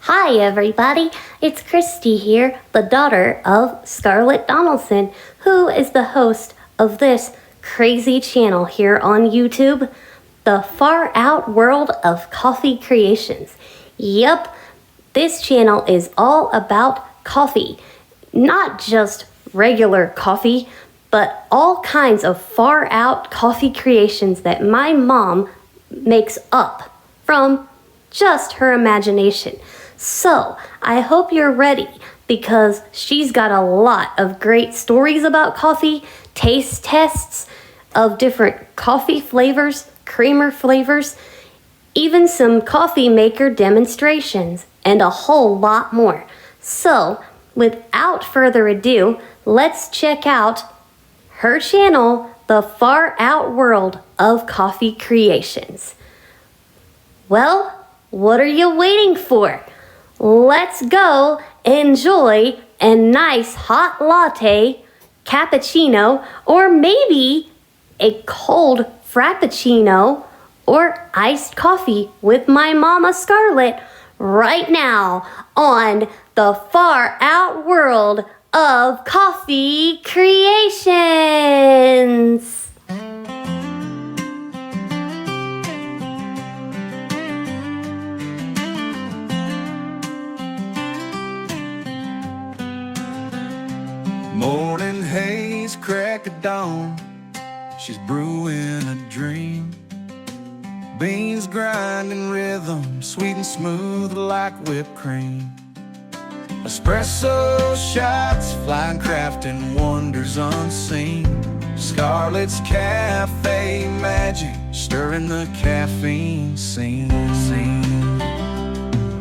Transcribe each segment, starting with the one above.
Hi everybody, it's Christy here, the daughter of Scarlet Donaldson, who is the host of this crazy channel here on YouTube, The Far Out World of Coffee Creations. Yep, this channel is all about coffee. Not just regular coffee, but all kinds of far out coffee creations that my mom makes up from just her imagination. So, I hope you're ready because she's got a lot of great stories about coffee, taste tests of different coffee flavors, creamer flavors, even some coffee maker demonstrations, and a whole lot more. So, without further ado, let's check out her channel, The Far Out World of Coffee Creations. Well, what are you waiting for? Let's go enjoy a nice hot latte, cappuccino, or maybe a cold frappuccino or iced coffee with my mama Scarlet right now on the Far Out World of Coffee Creations. Morning haze, crack of dawn, she's brewing a dream. Beans grinding rhythm, sweet and smooth like whipped cream. Espresso shots, flying crafting wonders unseen. Scarlet's cafe magic, stirring the caffeine scene.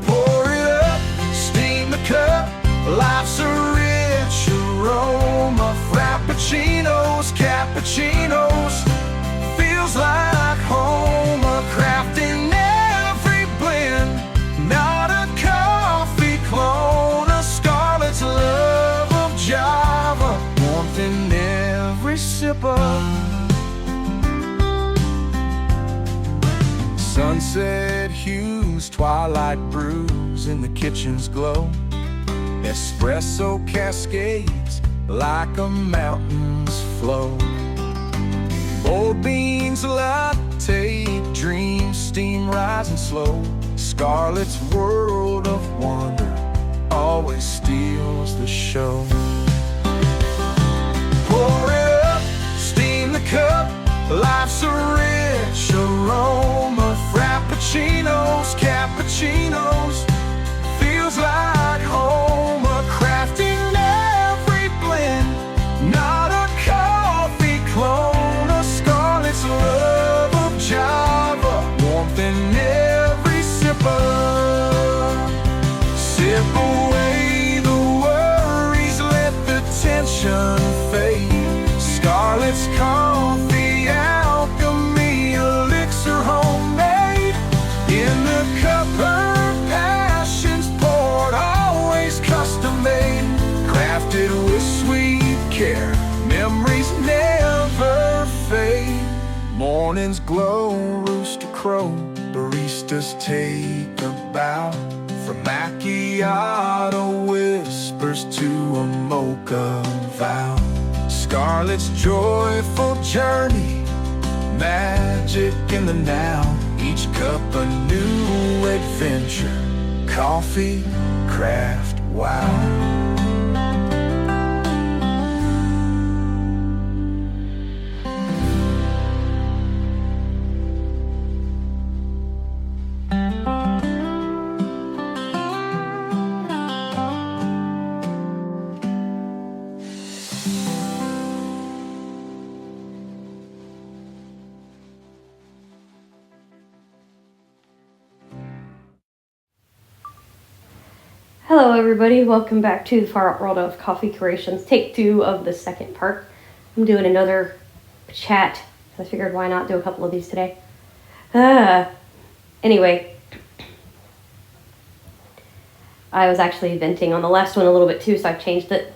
Pour it up, steam the cup, life's a rich aroma. Frappuccinos, cappuccinos, feels like home. A craft in every blend, not a coffee clone. A Scarlet's love of Java, warmth in every sip of. Sunset hues, twilight brews in the kitchen's glow. Espresso cascades like a mountain's flow. Bold beans latte, dreams steam rising slow. Scarlet's world of wonder always steals the show. Pour it up, steam the cup, life's a rich aroma. Frappuccinos, cappuccinos, feels like home. A craft in every blend, not a coffee clone. A Scarlet's love of Java, warmth in every sip of. Sip away the worries, let the tension fade. Scarlet's coffee alchemy, elixir homemade. In the cup her passions poured, always custom made. Crafted with sweet care, memories never fade. Mornings glow, rooster crow, baristas take a bow. From macchiato whispers to a mocha vow. Scarlet's joyful journey, magic in the now. Each cup a new adventure, coffee, craft, wow. Hello everybody, welcome back to the Far Out World of Coffee Creations, take 2 of the second part. I'm doing another chat, so I figured why not do a couple of these today. Anyway, I was actually venting on the last one a little bit too, so I've changed it.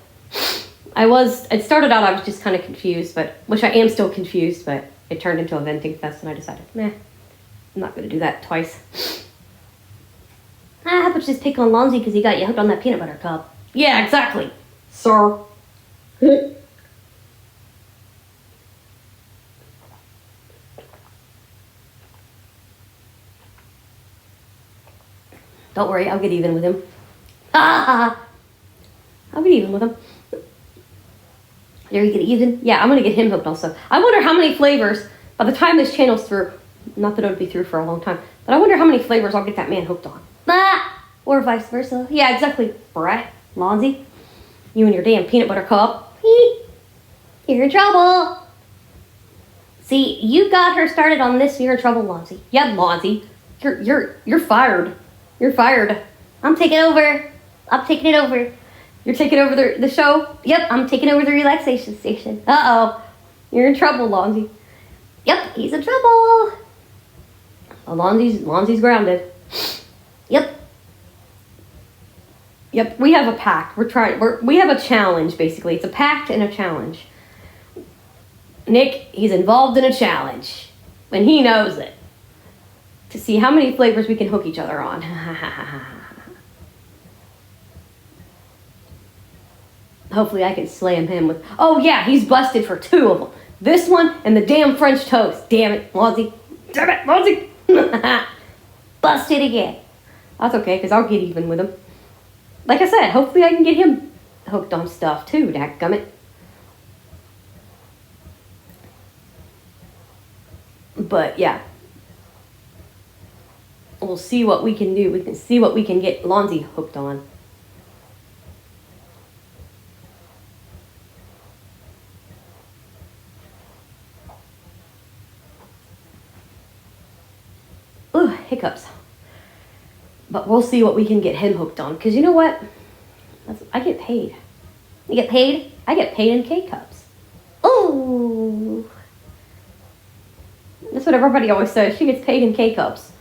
It started out I was just kind of confused, which I am still confused, but it turned into a venting fest and I decided, I'm not going to do that twice. But just pick on Lonzy because he got you hooked on that peanut butter cup. Yeah, exactly, sir. Don't worry, I'll get even with him. I'll get even with him. There you get even. Yeah, I'm gonna get him hooked also. I wonder how many flavors, by the time this channel's through, not that it'll be through for a long time, but I wonder how many flavors I'll get that man hooked on. Or vice versa. Yeah, exactly. Right, Lonzy? You and your damn peanut butter cup. You're in trouble. See, you got her started on this, you're in trouble, Lonzy. Yep, Lonzy. You're fired. You're fired. I'm taking over. I'm taking it over. You're taking over the show? Yep, I'm taking over the relaxation station. Uh-oh. You're in trouble, Lonzy. Yep, he's in trouble. Lonzy's grounded. Yep. Yep, we have a pact. We have a challenge, basically. It's a pact and a challenge. Nick, he's involved in a challenge. And he knows it. To see how many flavors we can hook each other on. Hopefully I can slam him with... Oh yeah, he's busted for 2 of them. This one and the damn French toast. Damn it, Lonzy. Damn it, Lonzy. Busted again. That's okay, because I'll get even with him. Like I said, hopefully I can get him hooked on stuff too, dadgummit. But yeah. We'll see what we can do. We can see what we can get Lonzy hooked on. Ooh, hiccups. But we'll see what we can get him hooked on. Because you know what? I get paid. You get paid? I get paid in K-cups. Ooh. That's what everybody always says. She gets paid in K-cups.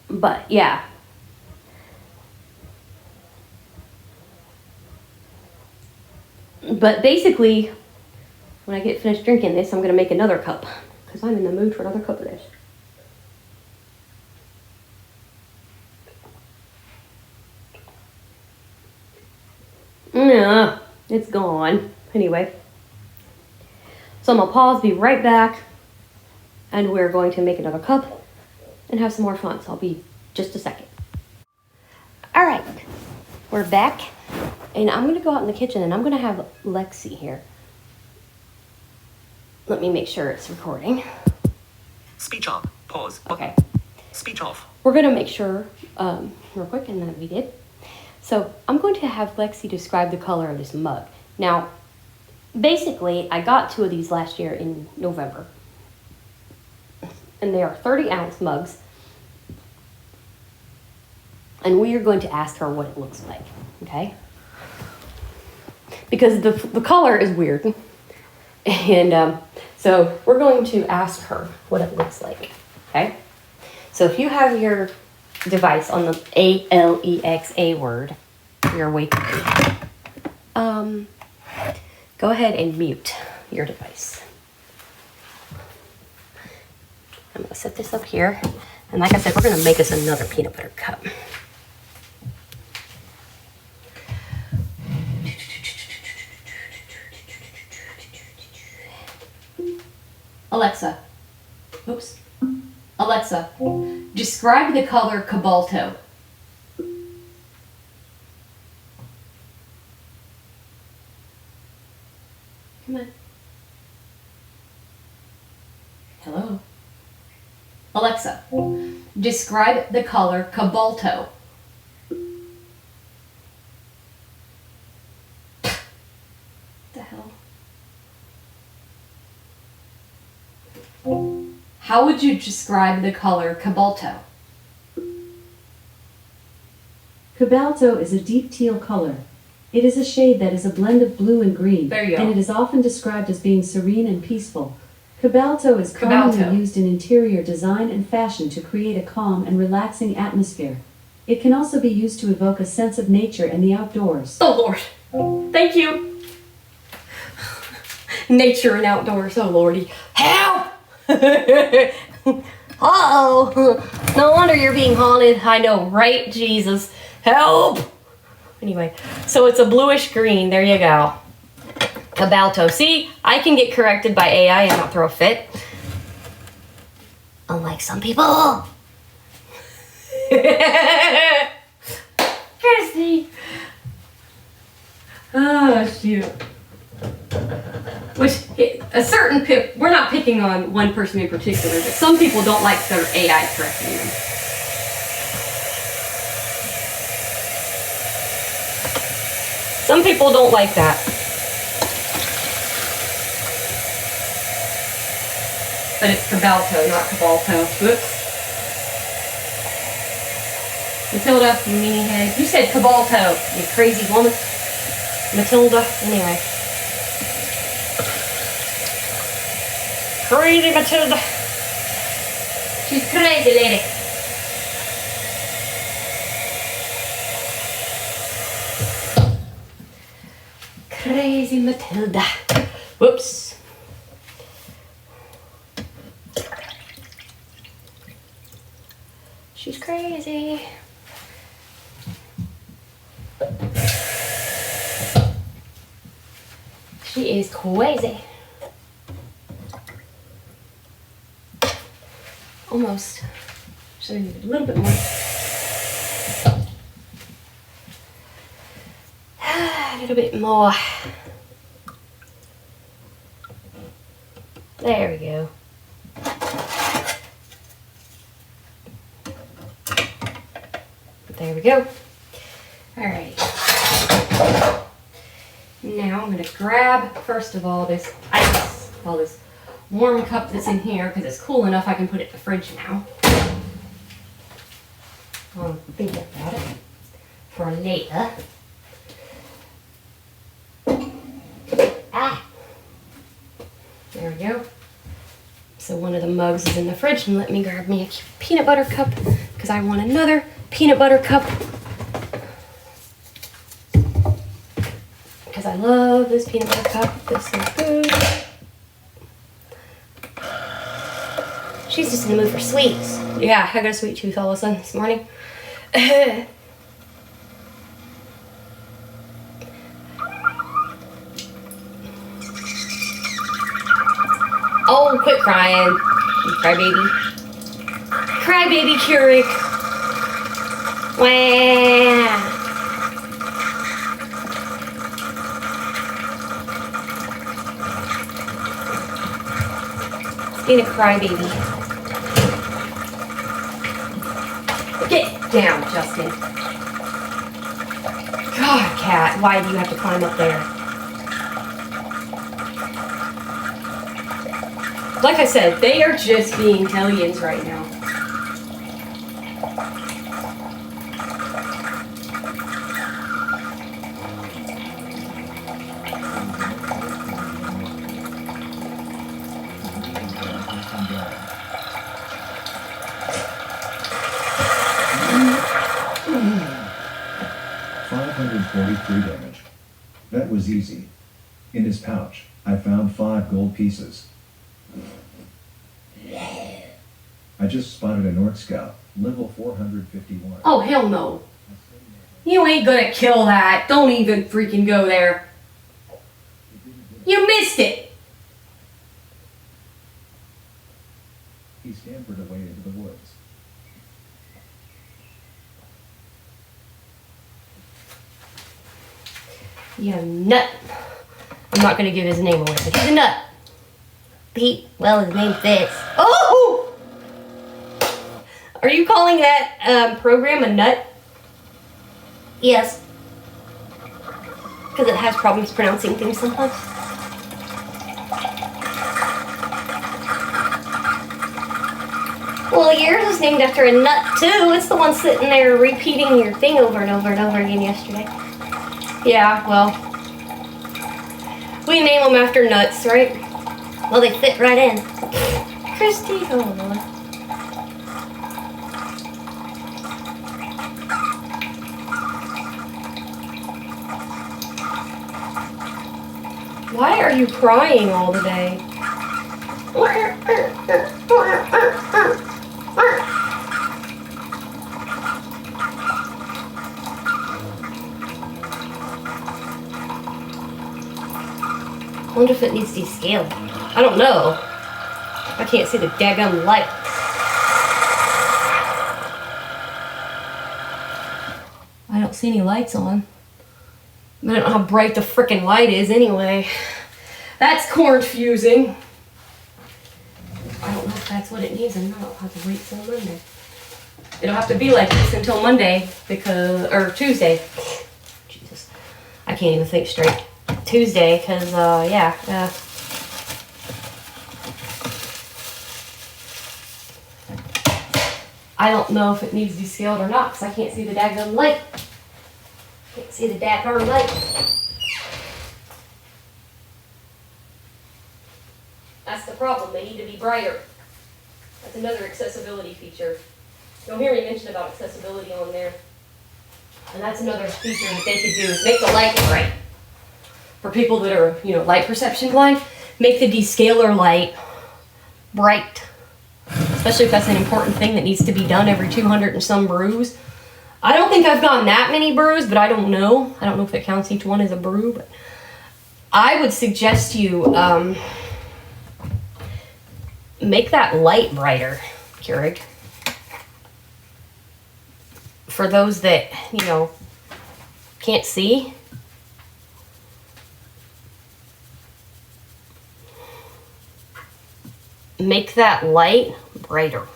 But, yeah. But basically, when I get finished drinking this, I'm going to make another cup. Because I'm in the mood for another cup of this. Yeah, it's gone. Anyway. So I'm going to pause, be right back. And we're going to make another cup and have some more fun. So I'll be just a second. Alright, we're back. And I'm going to go out in the kitchen and I'm going to have Lexi here. Let me make sure it's recording. Speech on. Pause. Okay. Speech off. We're going to make sure real quick, and then we did. So I'm going to have Lexi describe the color of this mug. Now, basically, I got 2 of these last year in November. And they are 30-ounce mugs. And we are going to ask her what it looks like, okay? Because the color is weird. And so we're going to ask her what it looks like, okay? So if you have your device on the ALEXA word, your wake go ahead and mute your device. I'm going to set this up here. And like I said, we're going to make us another peanut butter cup. Alexa. Oops. Alexa, describe the color cobalto. Come on. Hello. Alexa, describe the color cobalto. The hell? How would you describe the color cobalto? Cobalto is a deep teal color. It is a shade that is a blend of blue and green, There you go. and it is often described as being serene and peaceful. Cobalto is commonly Cobalto. used in interior design and fashion to create a calm and relaxing atmosphere. It can also be used to evoke a sense of nature and the outdoors. Oh Lord, thank you. Nature and outdoors, oh Lordy. Help! Uh-oh. No wonder you're being haunted. I know, right? Jesus. Help! Anyway, so it's a bluish green. There you go. Cabalto. See, I can get corrected by AI and not throw a fit. Unlike some people. Christy. Oh, shoot. Which, a certain we're not picking on one person in particular, but some people don't like their AI correcting them. Some people don't like that. But it's Cabalto, not Cabalto. Whoops. Matilda, you meanie head. You said Cabalto, you crazy woman. Matilda, anyway. Crazy Matilda. She's crazy lady. Crazy Matilda. Whoops. She's crazy. She is crazy. Almost. Should I need a little bit more? A little bit more. There we go. There we go. All right. Now I'm going to grab, first of all, this ice, all this warm cup that's in here, because it's cool enough I can put it in the fridge now. I'll think about it for later. Ah! There we go. So one of the mugs is in the fridge, and let me grab me a peanut butter cup, because I want another peanut butter cup. Because I love this peanut butter cup. This is good. She's just in the mood for sweets. Yeah, I got a sweet tooth all of a sudden this morning. Oh, quit crying, you crybaby. Crybaby Keurig. Wah. Being a crybaby. Get down, Justin. God, cat, why do you have to climb up there? Like I said, they are just being hellions right now. Damage. That was easy. In his pouch, I found 5 gold pieces. I just spotted a North Scout, level 451. Oh, hell no. You ain't gonna kill that. Don't even freaking go there. You missed it. He scampered away into the woods. You nut. I'm not gonna give his name away, but he's a nut. Pete, well, his name fits. Oh! Are you calling that program a nut? Yes. Because it has problems pronouncing things sometimes. Well, yours is named after a nut, too. It's the one sitting there repeating your thing over and over and over again yesterday. Yeah, well, we name them after nuts, right? Well, they fit right in. Christy, oh Lord. Why are you crying all the day? if it needs descaling. I don't know. I can't see the daggum light. I don't see any lights on. I don't know how bright the frickin' light is anyway. That's confusing. I don't know if that's what it needs or not. I'll have to wait till Monday. It'll have to be like this until Monday or Tuesday. Jesus. I can't even think straight. Tuesday, because, I don't know if it needs descaled or not, because I can't see the daggum light. Can't see the daggum light. That's the problem. They need to be brighter. That's another accessibility feature. You'll hear me mention about accessibility on there. And that's another feature that they could do is make the light bright. For people that are, light perception blind, make the descaler light bright. Especially if that's an important thing that needs to be done every 200 and some brews. I don't think I've gotten that many brews, but I don't know. I don't know if it counts each one as a brew, but I would suggest you make that light brighter, Keurig. For those that, can't see. Make that light brighter.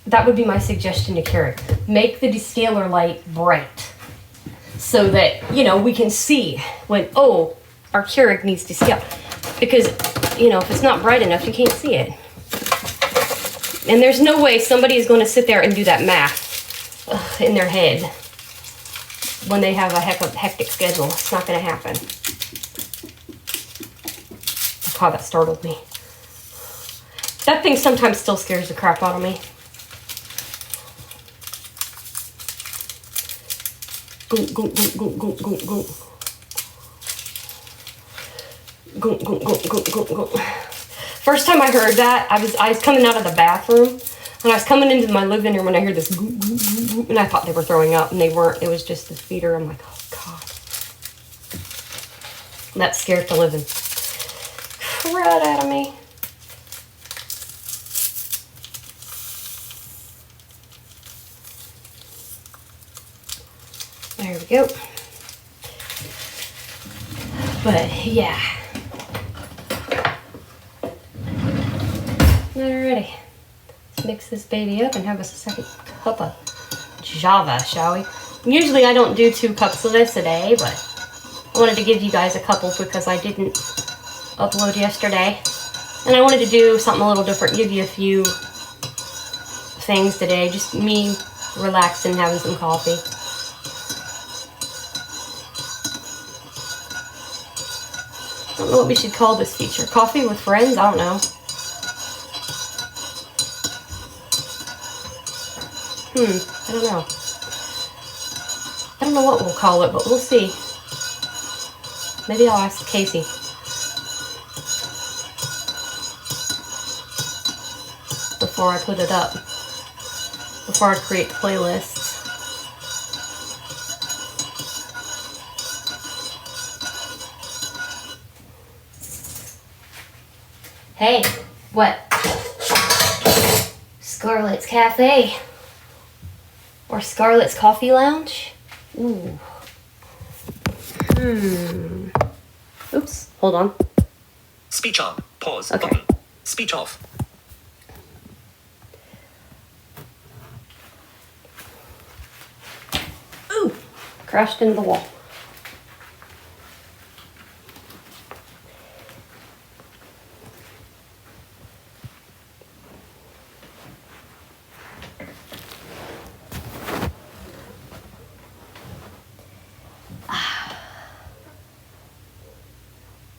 That would be my suggestion to Keurig. Make the descaler light bright so that, we can see when, our Keurig needs to scale. Because, if it's not bright enough, you can't see it. And there's no way somebody is going to sit there and do that math in their head when they have a hectic schedule. It's not going to happen. God, that startled me. That thing sometimes still scares the crap out of me. Go, go, go, go, go, go, go. Go, go, go, go, go, go. First time I heard that, I was coming out of the bathroom, and I was coming into my living room when I heard this goo, goo, goo, goo, and I thought they were throwing up, and they weren't. It was just the feeder. I'm like, oh God. That scared the living crud out of me. There we go. But yeah. Alrighty. Let's mix this baby up and have us a second cup of Java, shall we? Usually I don't do 2 cups of this a day, but I wanted to give you guys a couple because I didn't upload yesterday. And I wanted to do something a little different, give you a few things today. Just me relaxing, having some coffee. I don't know what we should call this feature. Coffee with friends? I don't know. I don't know. I don't know what we'll call it, but we'll see. Maybe I'll ask Casey. Before I put it up. Before I create playlists. Hey, what? Scarlet's Cafe. Or Scarlet's Coffee Lounge. Ooh. Oops, hold on. Speech on. Pause. Okay. Button. Speech off. Ooh, crashed into the wall.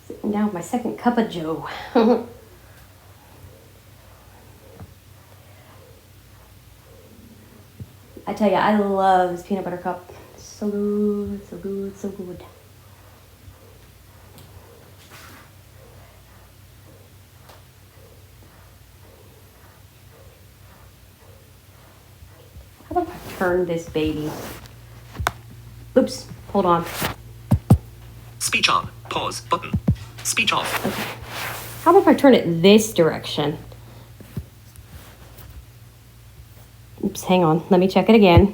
Sitting down with my second cup of joe. I tell you, I love this peanut butter cup. So good, so good, so good. How about I turn this baby Hold on. Speech on. Pause. Button. Speech off. Okay. How about if I turn it this direction? Oops, hang on. Let me check it again.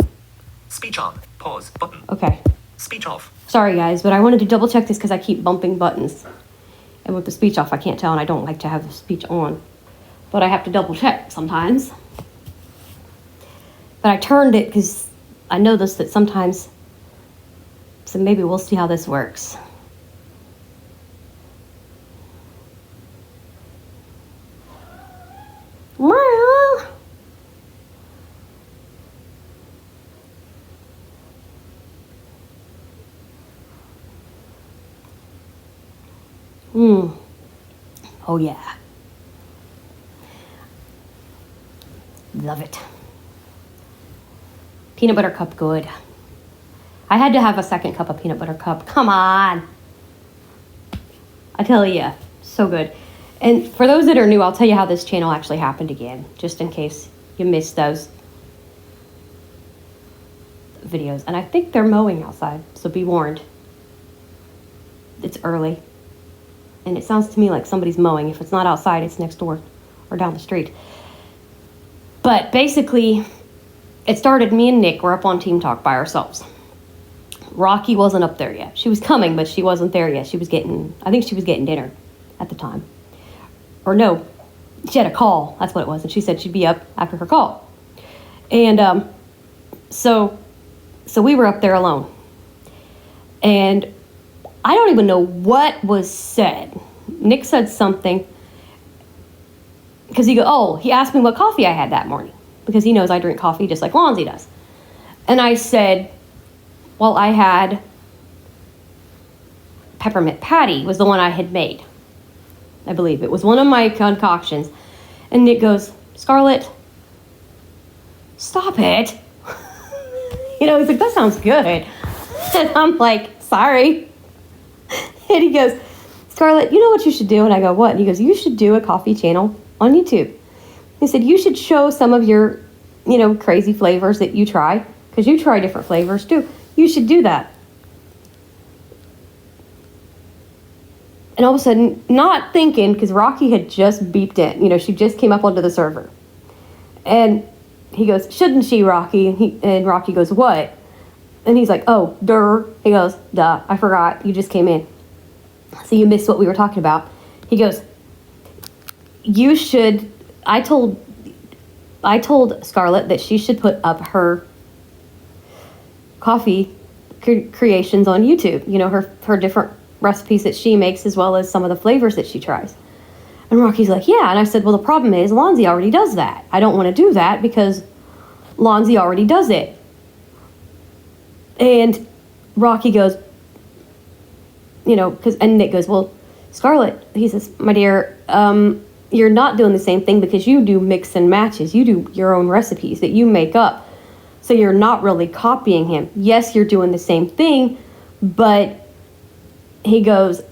Speech on. Pause. Button. Okay. Speech off. Sorry, guys, but I wanted to double check this because I keep bumping buttons. And with the speech off, I can't tell, and I don't like to have the speech on. But I have to double check sometimes. But I turned it because I noticed that sometimes... So maybe we'll see how this works. Oh yeah. Love it. Peanut butter cup, good. I had to have a second cup of peanut butter cup. Come on. I tell you, so good. And for those that are new, I'll tell you how this channel actually happened again, just in case you missed those videos. And I think they're mowing outside, so be warned. It's early. And it sounds to me like somebody's mowing. If it's not outside, it's next door or down the street. But basically, it started, me and Nick were up on Team Talk by ourselves. Rocky wasn't up there yet. She was coming, but she wasn't there yet. I think she was getting dinner at the time. Or no, she had a call. That's what it was. And she said she'd be up after her call. And so we were up there alone. And I don't even know what was said. Nick said something. Because he asked me what coffee I had that morning. Because he knows I drink coffee just like Lonzy does. And I said, well, I had peppermint patty was the one I had made. I believe it was one of my concoctions. And Nick goes, Scarlet, stop it. He's like, that sounds good. And I'm like, sorry. And he goes, Scarlet, you know what you should do? And I go, what? And he goes, you should do a coffee channel on YouTube. He said, you should show some of your, crazy flavors that you try. Because you try different flavors too. You should do that. And all of a sudden, not thinking, because Rocky had just beeped in. She just came up onto the server. And he goes, shouldn't she, Rocky? And Rocky goes, what? And he's like, oh, duh. He goes, duh, I forgot. You just came in. So you missed what we were talking about. He goes, you should... I told Scarlett that she should put up her coffee creations on YouTube. Her different recipes that she makes, as well as some of the flavors that she tries. And Rocky's like, yeah. And I said, well, the problem is Lonzy already does that. I don't want to do that because Lonzy already does it. And Rocky goes, and Nick goes, well, Scarlett, he says, my dear, you're not doing the same thing because you do mix and matches. You do your own recipes that you make up. So you're not really copying him. Yes, you're doing the same thing, but he goes,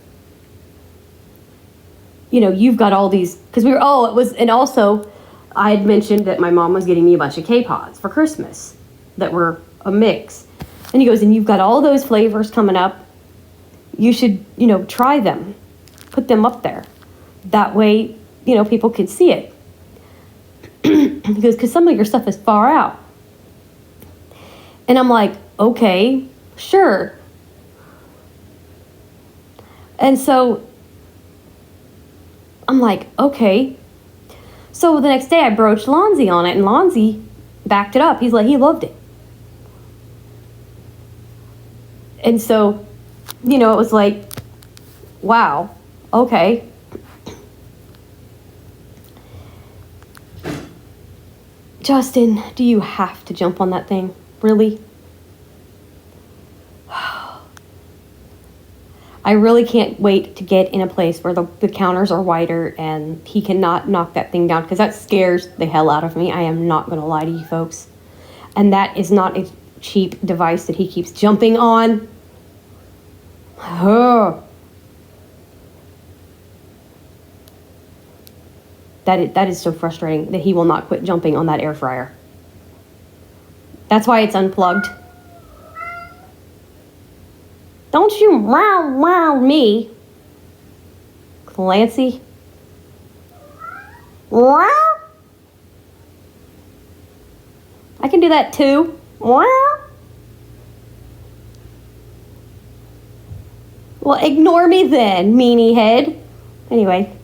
you've got all these, because and also I had mentioned that my mom was getting me a bunch of K-Pods for Christmas that were a mix. And he goes, and you've got all those flavors coming up. You should, try them. Put them up there. That way, people can see it. He goes, because some of your stuff is far out. And I'm like, okay, sure. And so I'm like, okay. So the next day I broached Lonzy on it, and Lonzy backed it up. He's like, he loved it. And so, it was like, wow, okay. Justin, do you have to jump on that thing? Really? I really can't wait to get in a place where the counters are wider and he cannot knock that thing down, because that scares the hell out of me. I am not going to lie to you folks. And that is not a cheap device that he keeps jumping on. That is so frustrating that he will not quit jumping on that air fryer. That's why it's unplugged. Don't you wow me, Clancy. Wow. I can do that too. Wow. Well, ignore me then, meanie head. Anyway,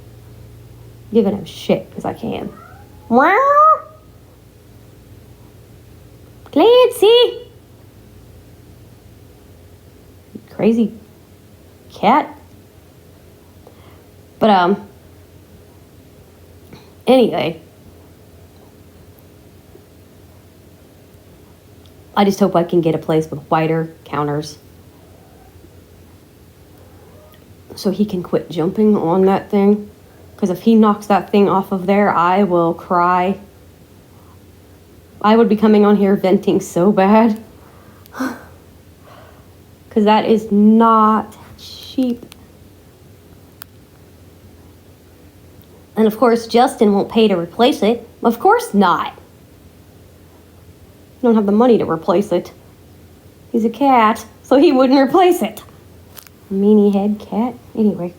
giving him shit because I can. Wow. Clancy. Crazy cat. But, anyway. I just hope I can get a place with wider counters so he can quit jumping on that thing. Because if he knocks that thing off of there, I will cry. I would be coming on here venting so bad. Because that is not cheap. And of course, Justin won't pay to replace it. Of course not. He don't have the money to replace it. He's a cat, so he wouldn't replace it. Meanie head cat. Anyway.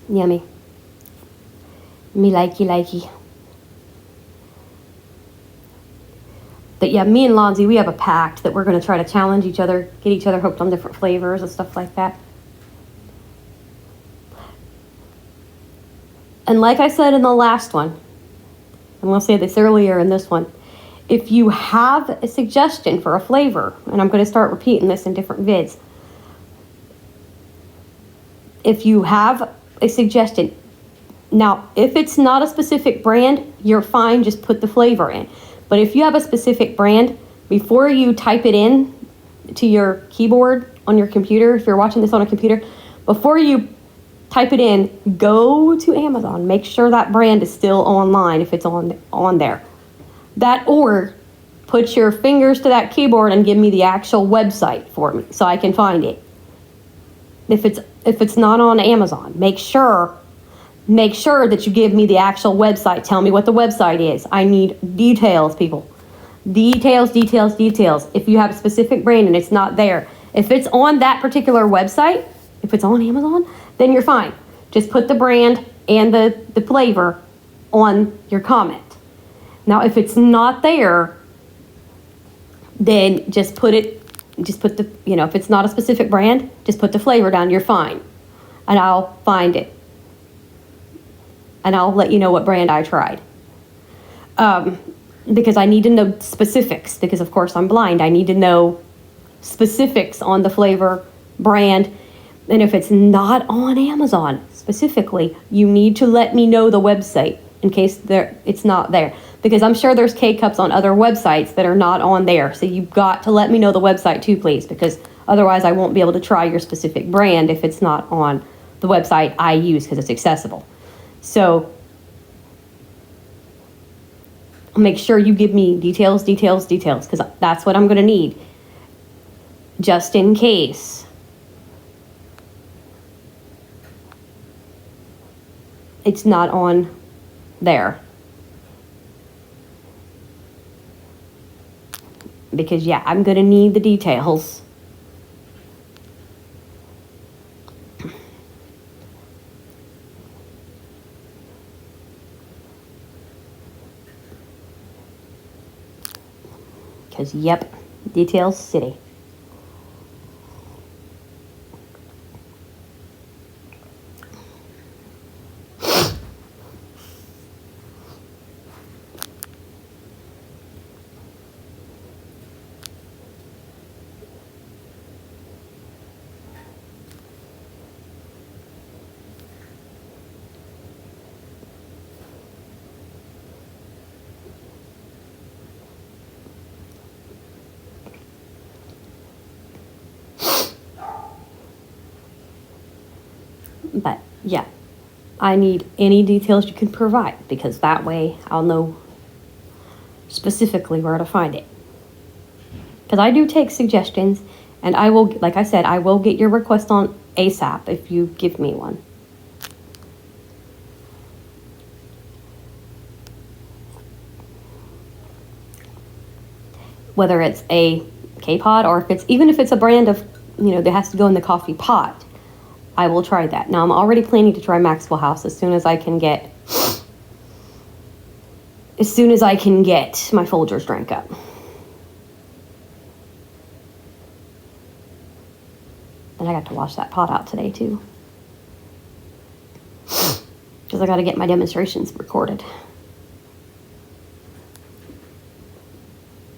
Yummy. Me likey. But yeah, me and Lonzy, we have a pact that we're going to try to challenge each other, get each other hooked on different flavors and stuff like that. And like I said in the last one, I'm going to say this earlier in this one, if you have a suggestion for a flavor, and I'm going to start repeating this in different vids, if you have a suggestion, now if it's not a specific brand, you're fine, just put the flavor in. But if you have a specific brand, before you type it in to your keyboard on your computer, if you're watching this on a computer, before you type it in, go to Amazon. Make sure that brand is still online if it's on there. That, or put your fingers to that keyboard and give me the actual website for me so I can find it. If it's not on Amazon, make sure that you give me the actual website. Tell me what the website is. I need details, people. Details. If you have a specific brand and it's not there, if it's on that particular website, if it's on Amazon, then you're fine. Just put the brand and the flavor on your comment. Now, if it's not there, then if it's not a specific brand, just put the flavor down, you're fine. And I'll find it. And I'll let you know what brand I tried. Because I need to know specifics, because of course I'm blind. I need to know specifics on the flavor, brand, and if it's not on Amazon specifically, you need to let me know the website in case it's not there. Because I'm sure there's K-Cups on other websites that are not on there. So you've got to let me know the website too, please, because otherwise I won't be able to try your specific brand if it's not on the website I use because it's accessible. So make sure you give me details, because that's what I'm going to need, just in case. It's not on there. Because, yeah, I'm going to need the details. Because, yep, details city. But, yeah, I need any details you can provide, because that way I'll know specifically where to find it. Because I do take suggestions, and I will, like I said, I will get your request on ASAP if you give me one. whether it's a K-Pod or even if it's a brand of, that has to go in the coffee pot, I will try that. Now, I'm already planning to try Maxwell House as soon as I can get my Folgers drink up. And I got to wash that pot out today, too. Because I got to get my demonstrations recorded.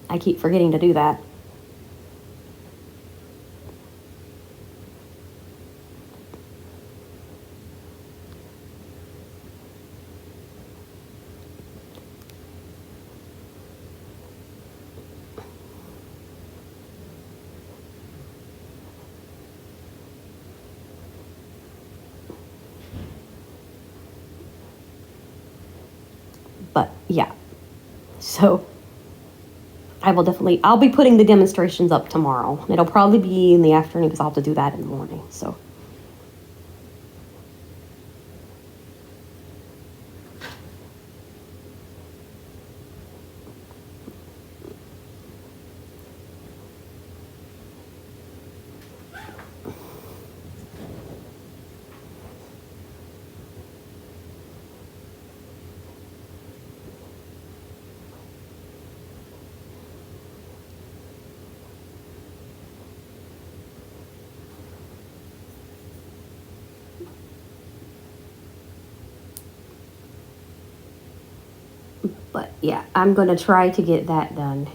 I keep forgetting to do that. But yeah, so I'll be putting the demonstrations up tomorrow. It'll probably be in the afternoon because I'll have to do that in the morning. So but yeah, I'm going to try to get that done.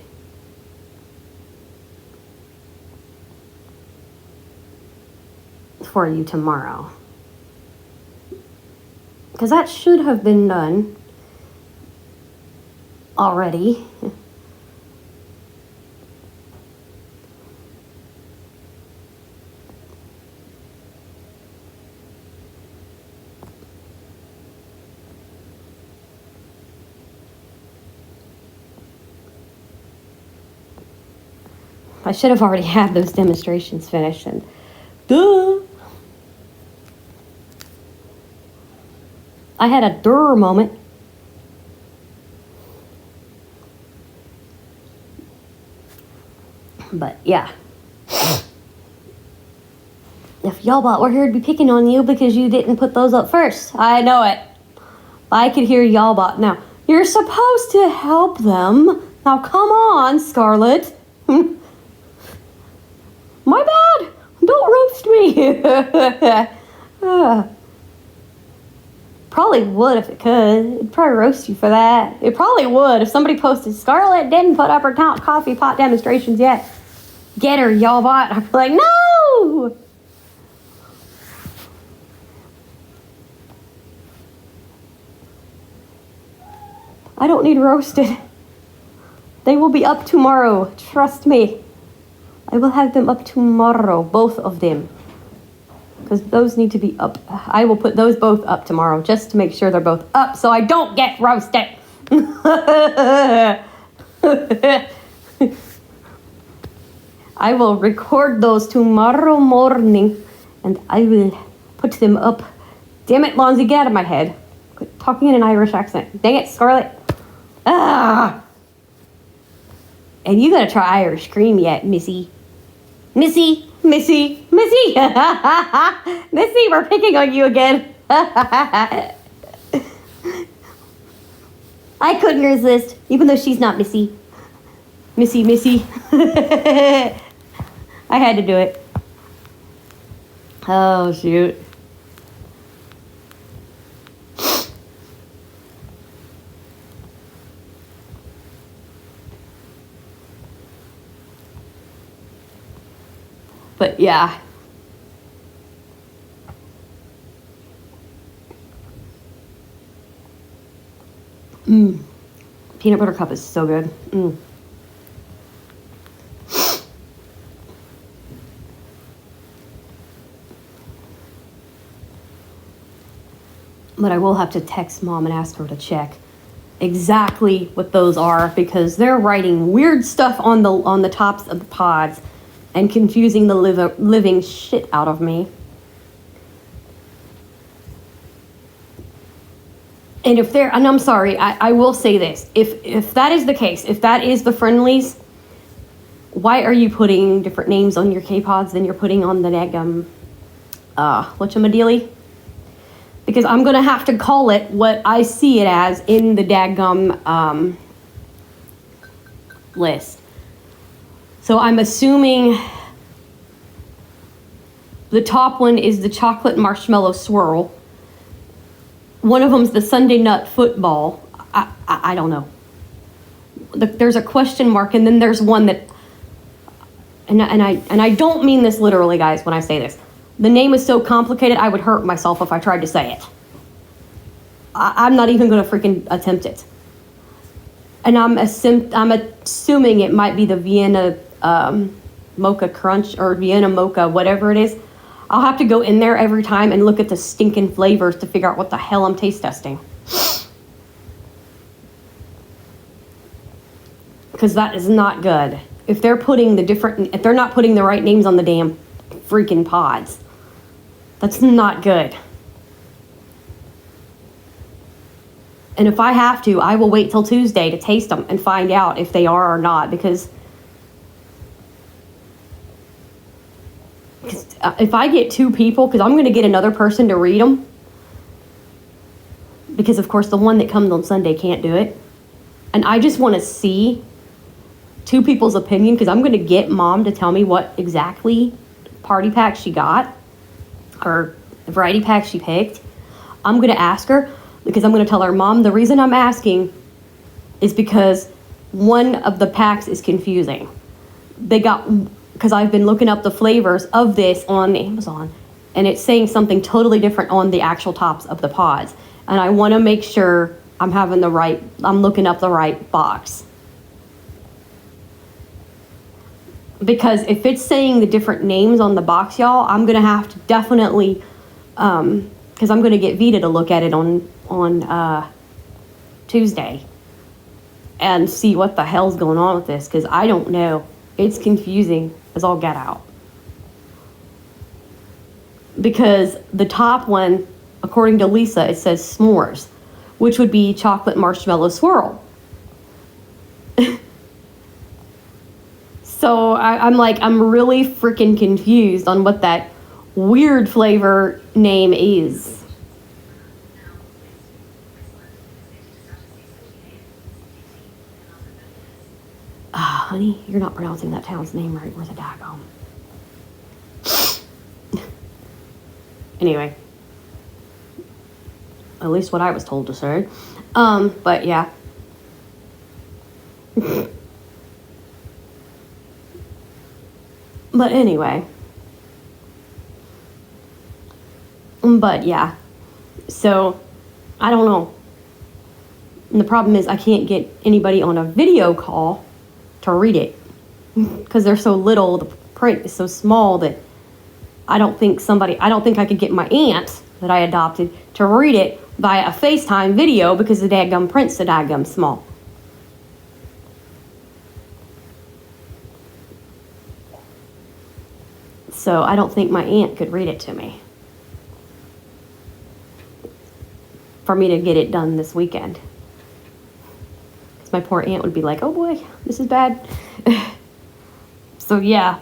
For you tomorrow. Because that should have been done already. I should have already had those demonstrations finished, and duh. I had a durr moment. But yeah. If y'all were here to be picking on you because you didn't put those up first. I know it. I could hear y'all now. You're supposed to help them. Now come on, Scarlet. My bad. Don't roast me. Probably would if it could. It'd probably roast you for that. It probably would if somebody posted Scarlet didn't put up her coffee pot demonstrations yet. Get her, y'all bot. I'd be like, no. I don't need roasted. They will be up tomorrow. Trust me. I will have them up tomorrow, both of them. Because those need to be up. I will put those both up tomorrow just to make sure they're both up so I don't get roasted. I will record those tomorrow morning and I will put them up. Damn it, Lonzy, get out of my head. Quit talking in an Irish accent. Dang it, Scarlet. Ah! And you gotta try Irish cream yet, Missy. Missy, Missy, Missy. Missy, we're picking on you again. I couldn't resist, even though she's not Missy. Missy. I had to do it. Oh, shoot. But yeah. Peanut butter cup is so good. But I will have to text Mom and ask her to check exactly what those are because they're writing weird stuff on the tops of the pods and confusing the living shit out of me. And I'm sorry, I will say this. If that is the case, if that is the friendlies, why are you putting different names on your K-Pods than you're putting on the daggum, whatchamadealy? Because I'm going to have to call it what I see it as in the daggum list. So I'm assuming the top one is the chocolate marshmallow swirl. One of them's the Sunday nut football. I don't know. There's a question mark, and then there's one that, and I don't mean this literally, guys, when I say this. The name is so complicated, I would hurt myself if I tried to say it. I'm not even going to freaking attempt it. And I'm assuming it might be the Vienna Mocha Crunch or Vienna Mocha, whatever it is. I'll have to go in there every time and look at the stinking flavors to figure out what the hell I'm taste testing. Because that is not good. If they're not putting the right names on the damn freaking pods, that's not good. And if I have to, I will wait till Tuesday to taste them and find out if they are or not, because if I get two people, because I'm going to get another person to read them, because of course the one that comes on Sunday can't do it, and I just want to see two people's opinion, because I'm going to get Mom to tell me what exactly party pack she got, or variety pack she picked. I'm going to ask her, because I'm going to tell her, Mom, the reason I'm asking is because one of the packs is confusing. Because I've been looking up the flavors of this on Amazon, and it's saying something totally different on the actual tops of the pods. And I want to make sure I'm looking up the right box. Because if it's saying the different names on the box, y'all, I'm going to have to definitely, because I'm going to get Vita to look at it on Tuesday and see what the hell's going on with this, because I don't know. It's confusing as all get out. Because the top one, according to Lisa, it says s'mores, which would be chocolate marshmallow swirl. So I'm really freaking confused on what that weird flavor name is. Honey, you're not pronouncing that town's name right. Where's the daggone? Anyway. At least what I was told to say. But yeah. But anyway. But yeah. So, I don't know. And the problem is I can't get anybody on a video call to read it. Because they're so little, the print is so small that I don't think I could get my aunt that I adopted to read it via a FaceTime video, because the dadgum print's so dadgum small. So I don't think my aunt could read it to me for me to get it done this weekend. Because my poor aunt would be like, oh boy, this is bad. So yeah.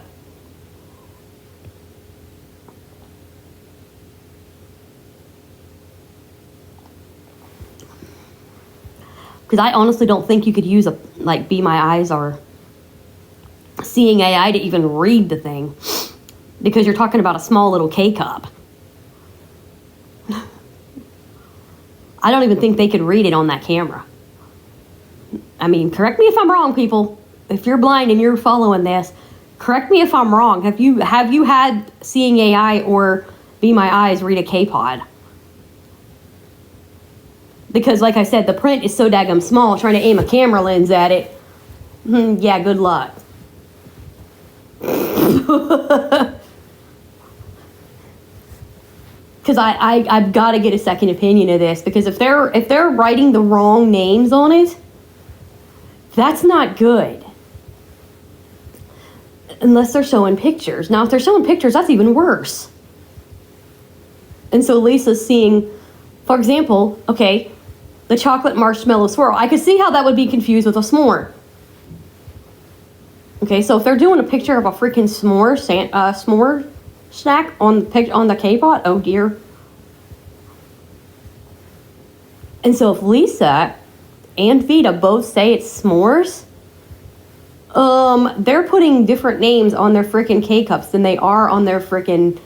Because I honestly don't think you could use Be My Eyes or Seeing AI to even read the thing. Because you're talking about a small little K-cup. I don't even think they could read it on that camera. I mean, correct me if I'm wrong, people. If you're blind and you're following this, correct me if I'm wrong. Have you had Seeing AI or Be My Eyes read a K-pod? Because like I said, the print is so daggum small, trying to aim a camera lens at it. Yeah, good luck. Because I've got to get a second opinion of this, because if they're writing the wrong names on it, that's not good. Unless they're showing pictures. Now, if they're showing pictures, that's even worse. And so Lisa's seeing, for example, okay, the chocolate marshmallow swirl. I could see how that would be confused with a s'more. Okay, so if they're doing a picture of a freaking s'more snack on the K-pot, oh dear. And so if Lisa and Vita both say it's s'mores, they're putting different names on their freaking K-cups than they are on their freaking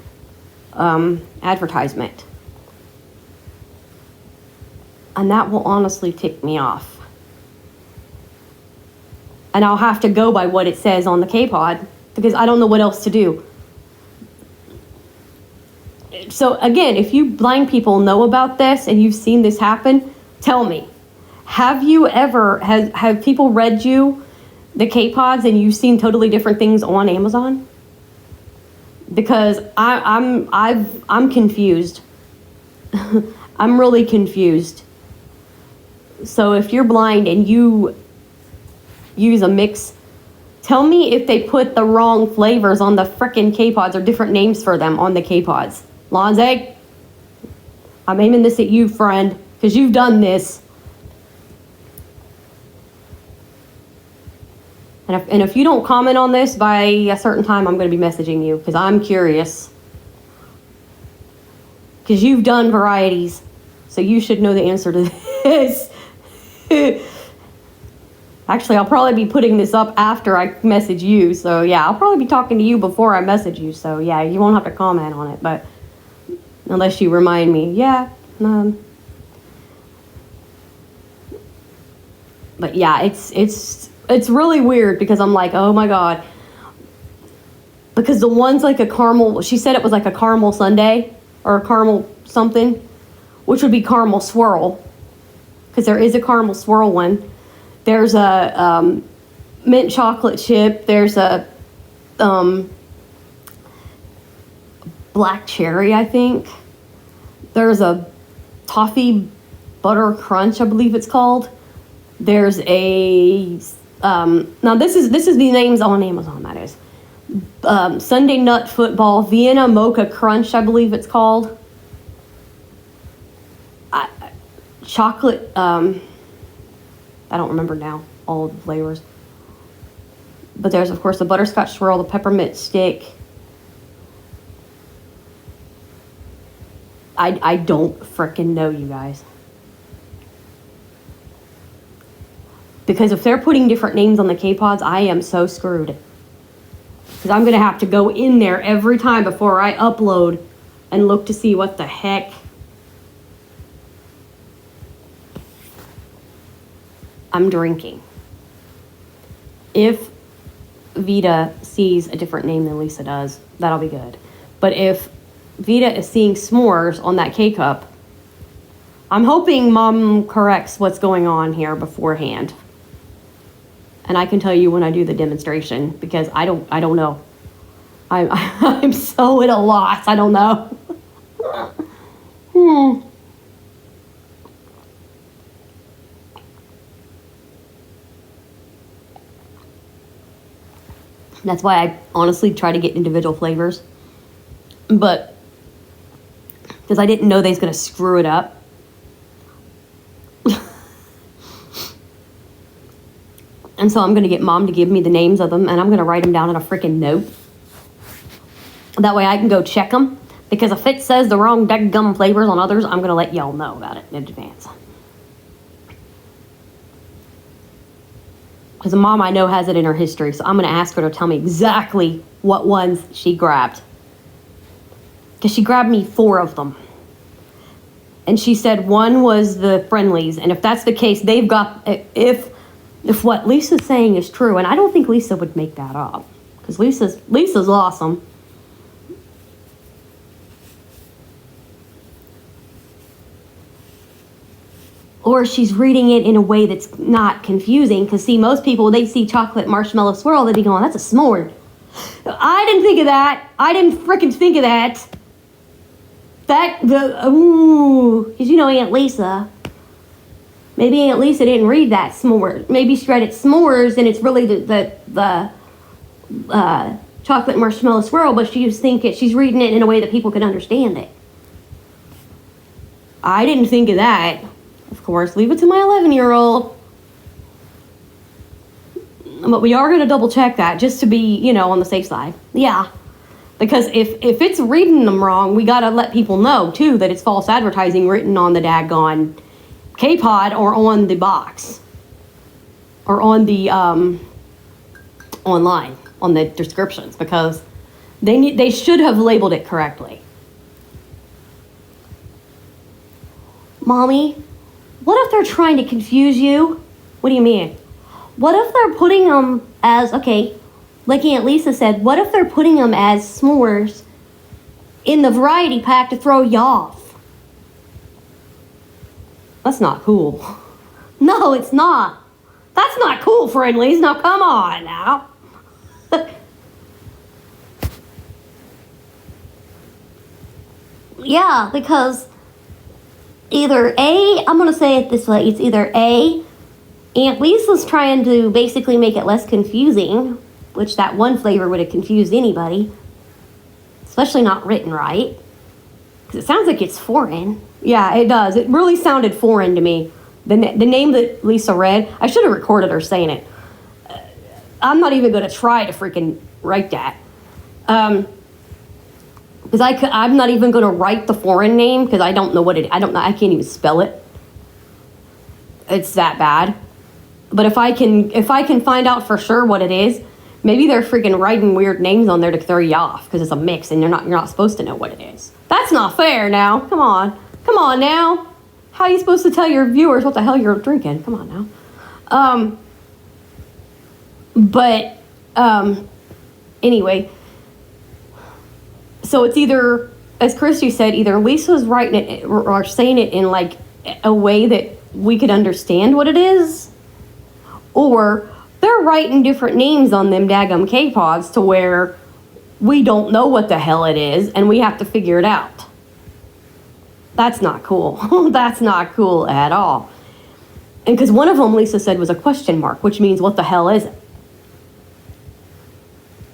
advertisement. And that will honestly tick me off. And I'll have to go by what it says on the K-pod because I don't know what else to do. So again, if you blind people know about this and you've seen this happen, tell me. Have you ever, have people read you the K-pods and you've seen totally different things on Amazon? Because I'm confused. I'm really confused. So if you're blind and you use a mix, tell me if they put the wrong flavors on the frickin' K-pods or different names for them on the K-pods. Lonze, I'm aiming this at you, friend, because you've done this. And if you don't comment on this by a certain time, I'm going to be messaging you because I'm curious. Because you've done varieties, so you should know the answer to this. Actually, I'll probably be putting this up after I message you. So, yeah, I'll probably be talking to you before I message you. So, yeah, you won't have to comment on it. But unless you remind me. Yeah. But, yeah, it's really weird because I'm like, oh, my God. Because the one's like a caramel. She said it was like a caramel sundae or a caramel something, which would be caramel swirl. Because there is a caramel swirl one. There's a mint chocolate chip. There's a black cherry, I think. There's a toffee butter crunch, I believe it's called. There's a now this is the names on Amazon. That is Sunday Nut Football, Vienna Mocha Crunch, I believe it's called. Chocolate. I don't remember now all the flavors. But there's, of course, the butterscotch swirl, the peppermint stick. I don't frickin' know, you guys. Because if they're putting different names on the K-pods, I am so screwed. Because I'm going to have to go in there every time before I upload and look to see what the heck I'm drinking. If Vita sees a different name than Lisa does, that'll be good. But if Vita is seeing s'mores on that K-cup, I'm hoping Mom corrects what's going on here beforehand. And I can tell you when I do the demonstration because I don't know. I'm so at a loss. I don't know. That's why I honestly try to get individual flavors. But because I didn't know they was going to screw it up. And so I'm going to get Mom to give me the names of them, and I'm going to write them down in a freaking note. That way I can go check them. Because if it says the wrong gum flavors on others, I'm going to let y'all know about it in advance. Because Mom, I know, has it in her history, so I'm going to ask her to tell me exactly what ones she grabbed. Because she grabbed me 4 of them. And she said one was the Friendlies, and if that's the case, they've got... If what Lisa's saying is true, and I don't think Lisa would make that up, because Lisa's awesome. Or she's reading it in a way that's not confusing, because see, most people, they see chocolate marshmallow swirl, they'd be going, that's a s'more. I didn't think of that. I didn't frickin' think of that. Because you know Aunt Lisa... Maybe Aunt Lisa didn't read that s'more. Maybe she read it s'mores and it's really the chocolate marshmallow swirl, but she's reading it in a way that people can understand it. I didn't think of that. Of course, leave it to my 11-year-old. But we are going to double check that just to be, you know, on the safe side. Yeah. Because if it's reading them wrong, we got to let people know, too, that it's false advertising written on the daggone K-Pod or on the box. Or on the, online, on the descriptions. Because they should have labeled it correctly. Mommy, what if they're trying to confuse you? What do you mean? What if they're putting them as, okay, like Aunt Lisa said, what if they're putting them as s'mores in the variety pack to throw you off? That's not cool. No, it's not. That's not cool, friendlies. Now, come on now. Yeah, because either A, I'm going to say it this way, it's either A, Aunt Lisa's trying to basically make it less confusing, which that one flavor would have confused anybody, especially not written right, because it sounds like it's foreign. Yeah, it does. It really sounded foreign to me. The name that Lisa read, I should have recorded her saying it. I'm not even going to try to freaking write that. Because I'm not even going to write the foreign name because I don't know what I can't even spell it. It's that bad. But if I can find out for sure what it is, maybe they're freaking writing weird names on there to throw you off because it's a mix and you're not supposed to know what it is. That's not fair now. Come on now. How are you supposed to tell your viewers what the hell you're drinking? Come on now. Anyway, so it's either, as Christy said, either Lisa's writing it or saying it in like a way that we could understand what it is, or they're writing different names on them daggum K-Pods to where we don't know what the hell it is and we have to figure it out. That's not cool. That's not cool at all. And because one of them, Lisa said, was a question mark, which means what the hell is it?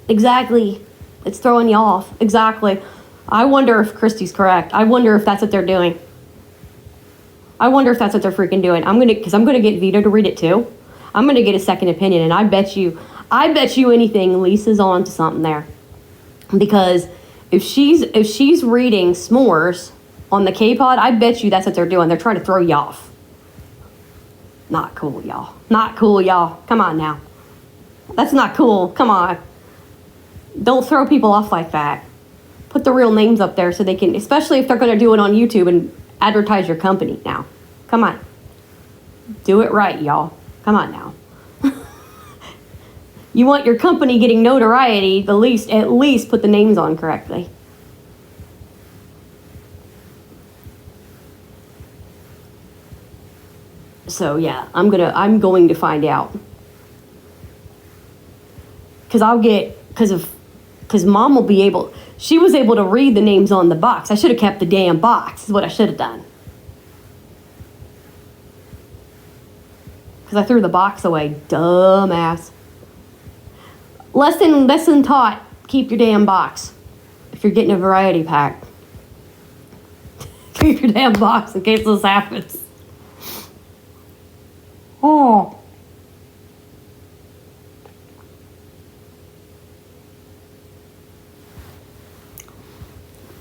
Exactly. It's throwing you off. Exactly. I wonder if Christy's correct. I wonder if that's what they're doing. I wonder if that's what they're freaking doing. Because I'm gonna get Vito to read it too. I'm gonna get a second opinion, and I bet you anything, Lisa's on to something there. Because if she's reading s'mores on the K-Pod, I bet you that's what they're doing. They're trying to throw you off. Not cool, y'all. Not cool, y'all. Come on now. That's not cool. Come on. Don't throw people off like that. Put the real names up there so they can, especially if they're going to do it on YouTube and advertise your company now. Come on. Do it right, y'all. Come on now. You want your company getting notoriety, at least put the names on correctly. So yeah, I'm going to find out. Because Mom will be able, she was able to read the names on the box. I should have kept the damn box, is what I should have done. Because I threw the box away, dumbass. Lesson taught, keep your damn box. If you're getting a variety pack. Keep your damn box in case this happens. Oh.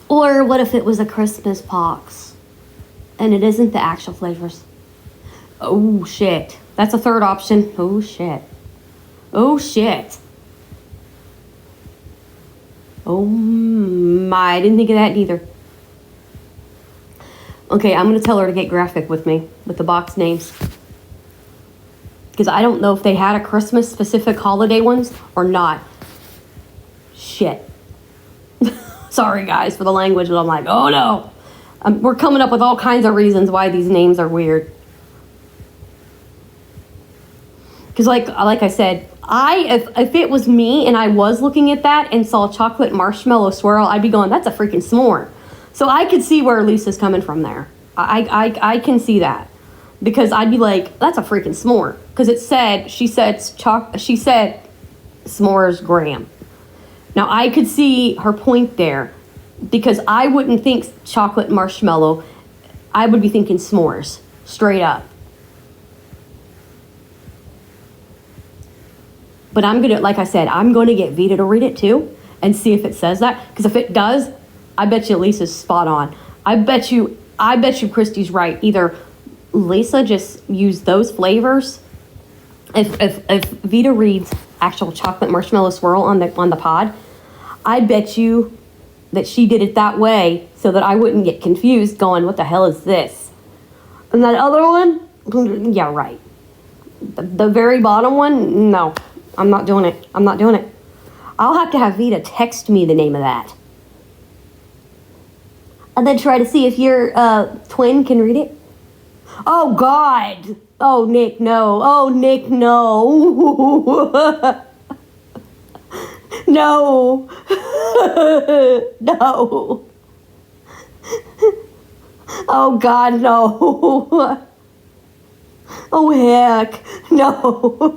Or what if it was a Christmas box and it isn't the actual flavors? Oh shit. That's a third option. Oh shit. Oh shit. Oh my, I didn't think of that either. Okay, I'm going to tell her to get graphic with me, with the box names. Because I don't know if they had a Christmas specific holiday ones or not. Shit. Sorry guys for the language, but I'm like, oh no. We're coming up with all kinds of reasons why these names are weird. Because like I said, if it was me and I was looking at that and saw chocolate marshmallow swirl, I'd be going, that's a freaking s'more. So I could see where Lisa's coming from there. I can see that. Because I'd be like, that's a freaking s'more. Because she said s'mores graham. Now I could see her point there. Because I wouldn't think chocolate marshmallow. I would be thinking s'mores. Straight up. But I'm gonna, like I said, I'm gonna get Vita to read it too and see if it says that. Because if it does, I bet you Lisa's spot on. I bet you Christy's right. Either Lisa just used those flavors. If Vita reads actual chocolate marshmallow swirl on the pod, I bet you that she did it that way so that I wouldn't get confused going, what the hell is this? And that other one, yeah, right. The very bottom one, no, I'm not doing it. I'm not doing it. I'll have to have Vita text me the name of that. And then try to see if your twin can read it. Oh, God. Oh, Nick, no. Oh, Nick, no. No. No. Oh, God, no. Oh, heck. No.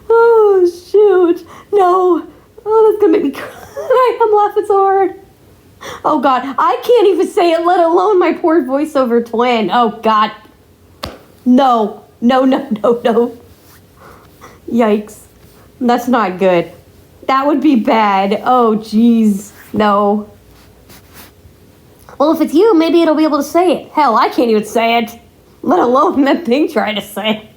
Oh, shoot. No. Oh, that's going to make me cry. I'm laughing so hard. Oh, God. I can't even say it, let alone my poor voiceover twin. Oh, God. No. No, no, no, no. Yikes. That's not good. That would be bad. Oh, jeez. No. Well, if it's you, maybe it'll be able to say it. Hell, I can't even say it. Let alone that thing trying to say it.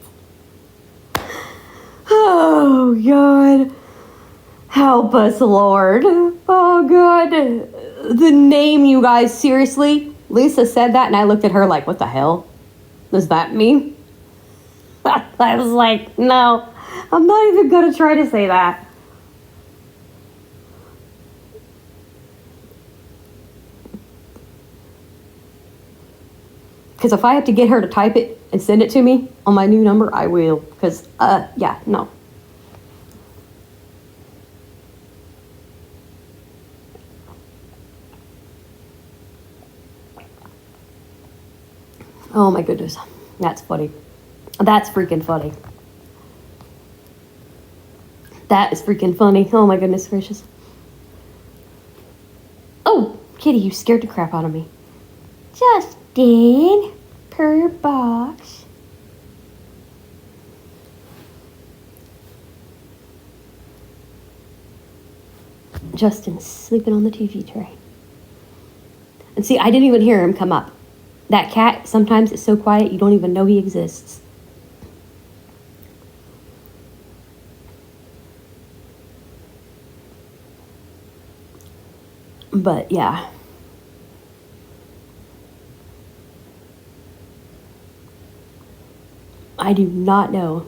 Oh, God. Help us, Lord. Oh, God. The name, you guys, seriously? Lisa said that, and I looked at her like, what the hell does that mean? I was like, no, I'm not even going to try to say that. Because if I have to get her to type it and send it to me on my new number, I will. Because, yeah, no. Oh my goodness. That's funny. That's freaking funny. That is freaking funny. Oh my goodness gracious. Oh, Kitty, you scared the crap out of me. Justin, per box. Justin's sleeping on the TV tray. And see, I didn't even hear him come up. That cat, sometimes it's so quiet you don't even know he exists. But yeah. I do not know.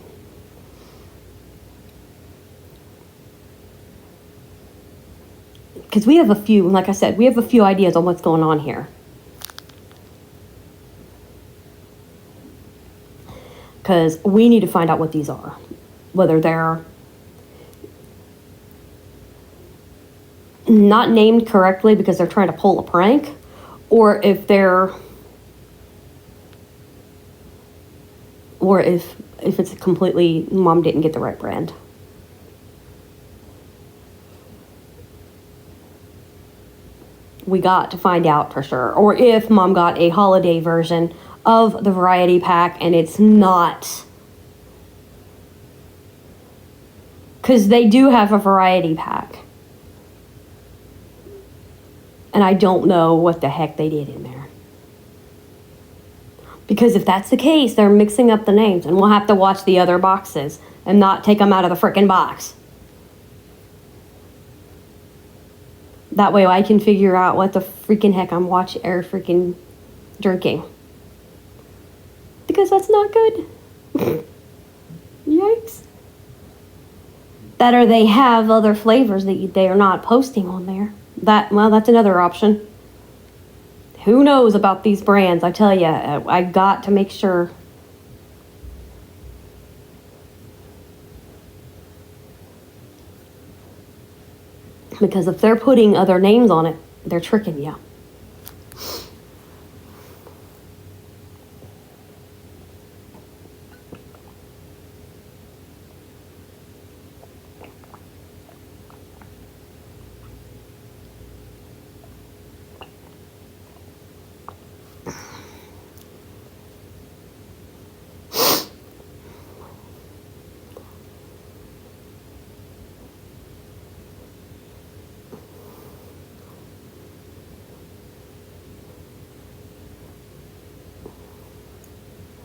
Because we have a few, like I said, we have a few ideas on what's going on here. Because we need to find out what these are. Whether they're not named correctly because they're trying to pull a prank, or if they're, or if it's completely, mom didn't get the right brand. We got to find out for sure. Or if mom got a holiday version of the variety pack and it's not. Because they do have a variety pack. And I don't know what the heck they did in there. Because if that's the case, they're mixing up the names. And we'll have to watch the other boxes and not take them out of the frickin' box. That way I can figure out what the freaking heck I'm watching or freaking drinking. Because that's not good. Yikes. That or they have other flavors that they are not posting on there. That's another option. Who knows about these brands? I tell you, I got to make sure. Because if they're putting other names on it, they're tricking you.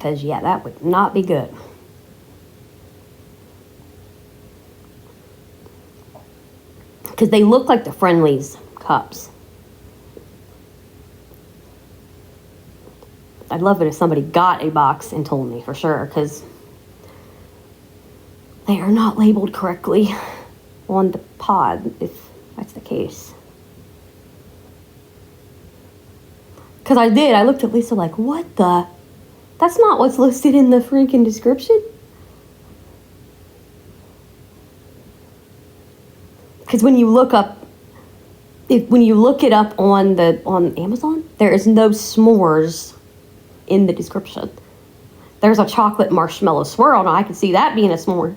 because, yeah, that would not be good. Because they look like the Friendlies cups. I'd love it if somebody got a box and told me for sure, because they are not labeled correctly on the pod, if that's the case. Because I looked at Lisa like, what the? That's not what's listed in the freaking description. Because when you look it up on Amazon, there is no s'mores in the description. There's a chocolate marshmallow swirl, and I can see that being a s'more.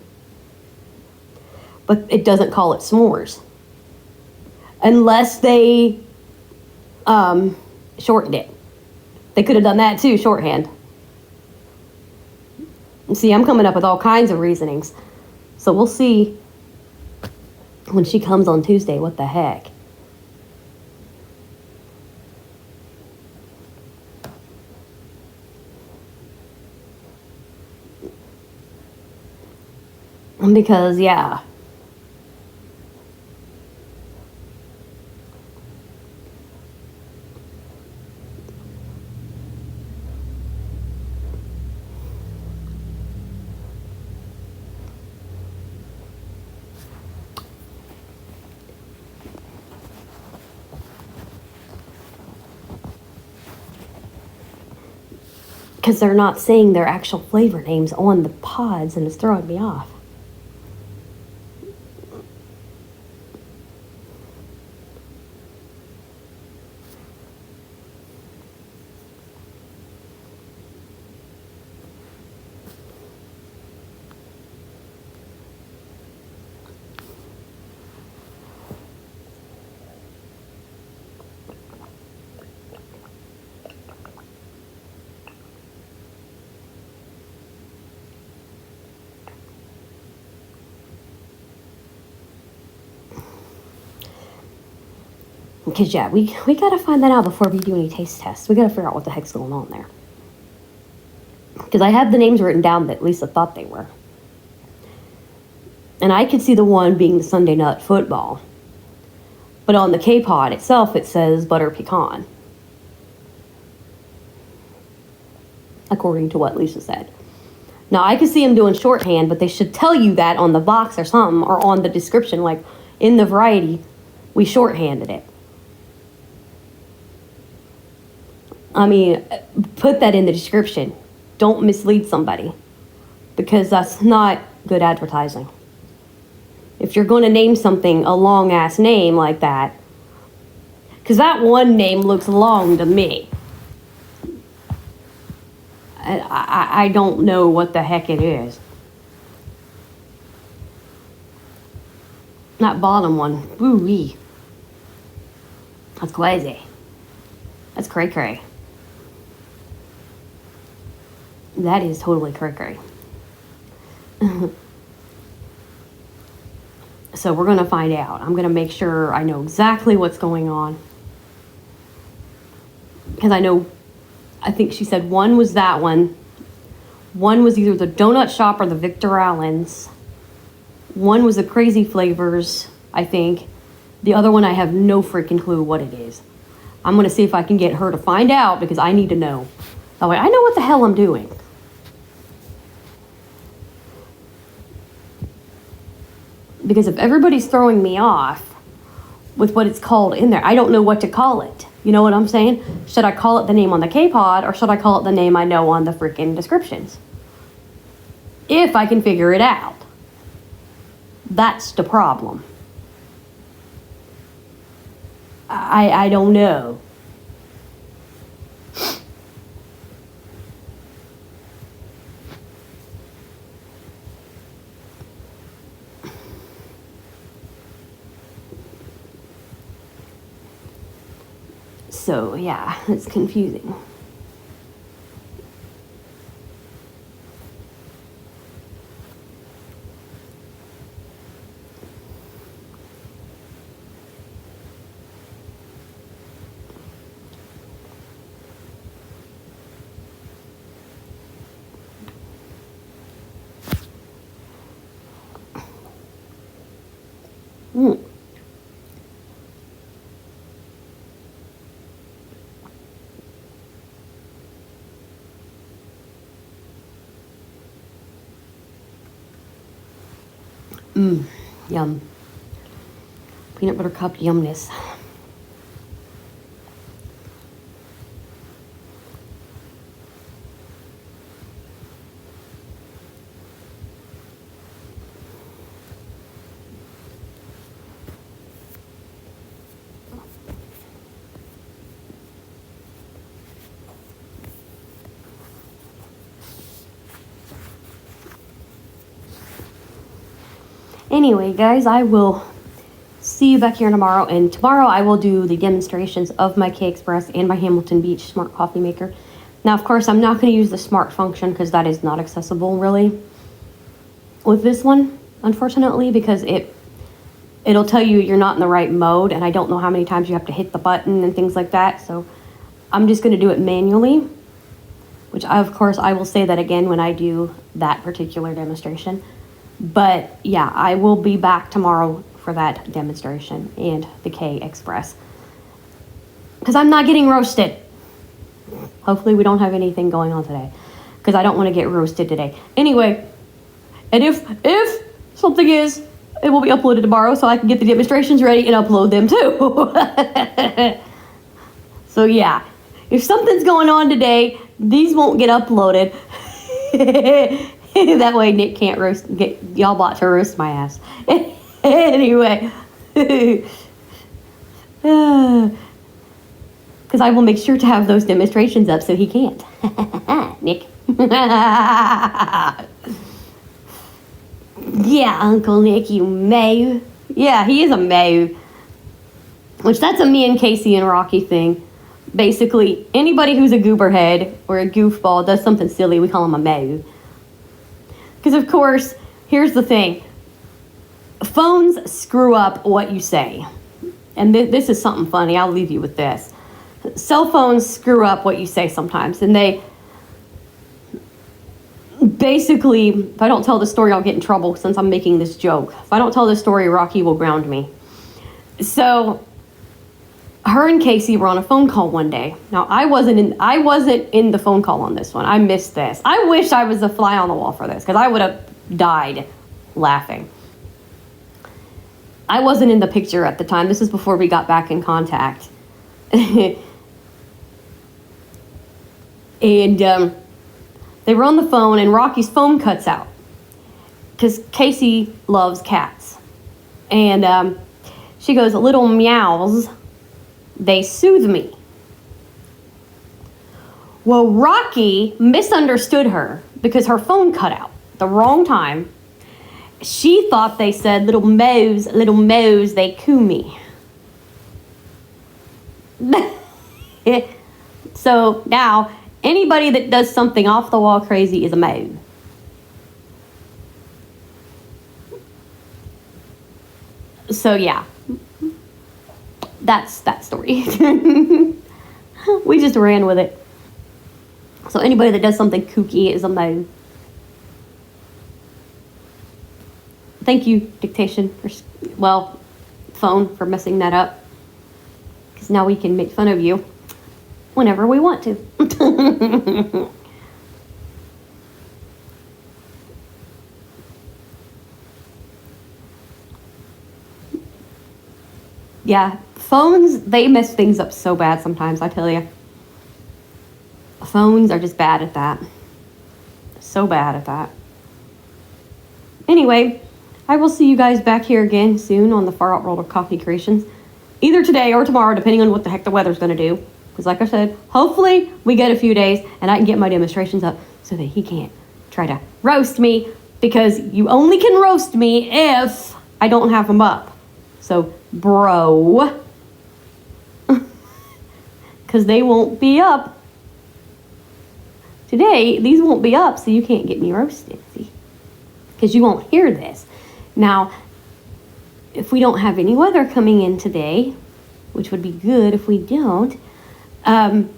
But it doesn't call it s'mores. Unless they shortened it. They could have done that too, shorthand. See, I'm coming up with all kinds of reasonings. So we'll see when she comes on Tuesday, what the heck. Because, yeah. Because they're not saying their actual flavor names on the pods, and it's throwing me off. Because, yeah, we got to find that out before we do any taste tests. We got to figure out what the heck's going on there. Because I have the names written down that Lisa thought they were. And I could see the one being the Sunday Nut Football. But on the K-Pod itself, it says Butter Pecan. According to what Lisa said. Now, I could see them doing shorthand, but they should tell you that on the box or something, or on the description. Like, in the variety, we shorthanded it. I mean, put that in the description. Don't mislead somebody. Because that's not good advertising. If you're going to name something a long-ass name like that, because that one name looks long to me. I don't know what the heck it is. That bottom one, woo-wee. That's crazy. That's cray-cray. That is totally cray-cray. So we're going to find out. I'm going to make sure I know exactly what's going on. Because I think she said one was that one. One was either the Donut Shop or the Victor Allen's. One was the Crazy Flavors, I think. The other one, I have no freaking clue what it is. I'm going to see if I can get her to find out because I need to know. That way I know what the hell I'm doing. Because if everybody's throwing me off with what it's called in there, I don't know what to call it. You know what I'm saying? Should I call it the name on the K-Pod, or should I call it the name I know on the freaking descriptions? If I can figure it out. That's the problem. I don't know. So, yeah, it's confusing. Yum. Peanut butter cup yumness. Anyway, guys, I will see you back here tomorrow, and tomorrow I will do the demonstrations of my K-Express and my Hamilton Beach Smart Coffee Maker. Now, of course, I'm not going to use the Smart function because that is not accessible, really, with this one, unfortunately, because it'll tell you you're not in the right mode, and I don't know how many times you have to hit the button and things like that, so I'm just going to do it manually, which, of course, I will say that again when I do that particular demonstration. But yeah, I will be back tomorrow for that demonstration and the K-Express. Because I'm not getting roasted. Hopefully we don't have anything going on today. Because I don't want to get roasted today. Anyway, and if something is, it will be uploaded tomorrow so I can get the demonstrations ready and upload them too. So yeah, if something's going on today, these won't get uploaded. That way Nick can't get y'all bot to roast my ass. Anyway. Because I will make sure to have those demonstrations up so he can't. Nick. Yeah, Uncle Nick, you may. Yeah, he is a may. Which that's a me and Casey and Rocky thing. Basically, anybody who's a gooberhead or a goofball does something silly, we call him a may. Because, of course, here's the thing. Phones screw up what you say. And this is something funny. I'll leave you with this. Cell phones screw up what you say sometimes. And they... Basically, if I don't tell the story, I'll get in trouble since I'm making this joke. If I don't tell the story, Rocky will ground me. So, her and Casey were on a phone call one day. Now, I wasn't in the phone call on this one. I missed this. I wish I was a fly on the wall for this, because I would have died laughing. I wasn't in the picture at the time. This is before we got back in contact. And they were on the phone, and Rocky's phone cuts out. Because Casey loves cats. And she goes, little meows. They soothe me. Well, Rocky misunderstood her because her phone cut out the wrong time. She thought they said, little mows, they coo me. So now, anybody that does something off the wall crazy is a mow. So yeah. That's that story. We just ran with it. So anybody that does something kooky is a mo. Thank you, dictation, phone, for messing that up. Because now we can make fun of you whenever we want to. Yeah, phones, they mess things up so bad sometimes, I tell you. Phones are just bad at that. So bad at that. Anyway, I will see you guys back here again soon on the Far Out World of Coffee Creations. Either today or tomorrow, depending on what the heck the weather's going to do. Because like I said, hopefully we get a few days and I can get my demonstrations up so that he can't try to roast me. Because you only can roast me if I don't have them up. So, bro. Because they won't be up. Today, these won't be up, so you can't get me roasted, see? Because you won't hear this. Now, if we don't have any weather coming in today, which would be good if we don't, and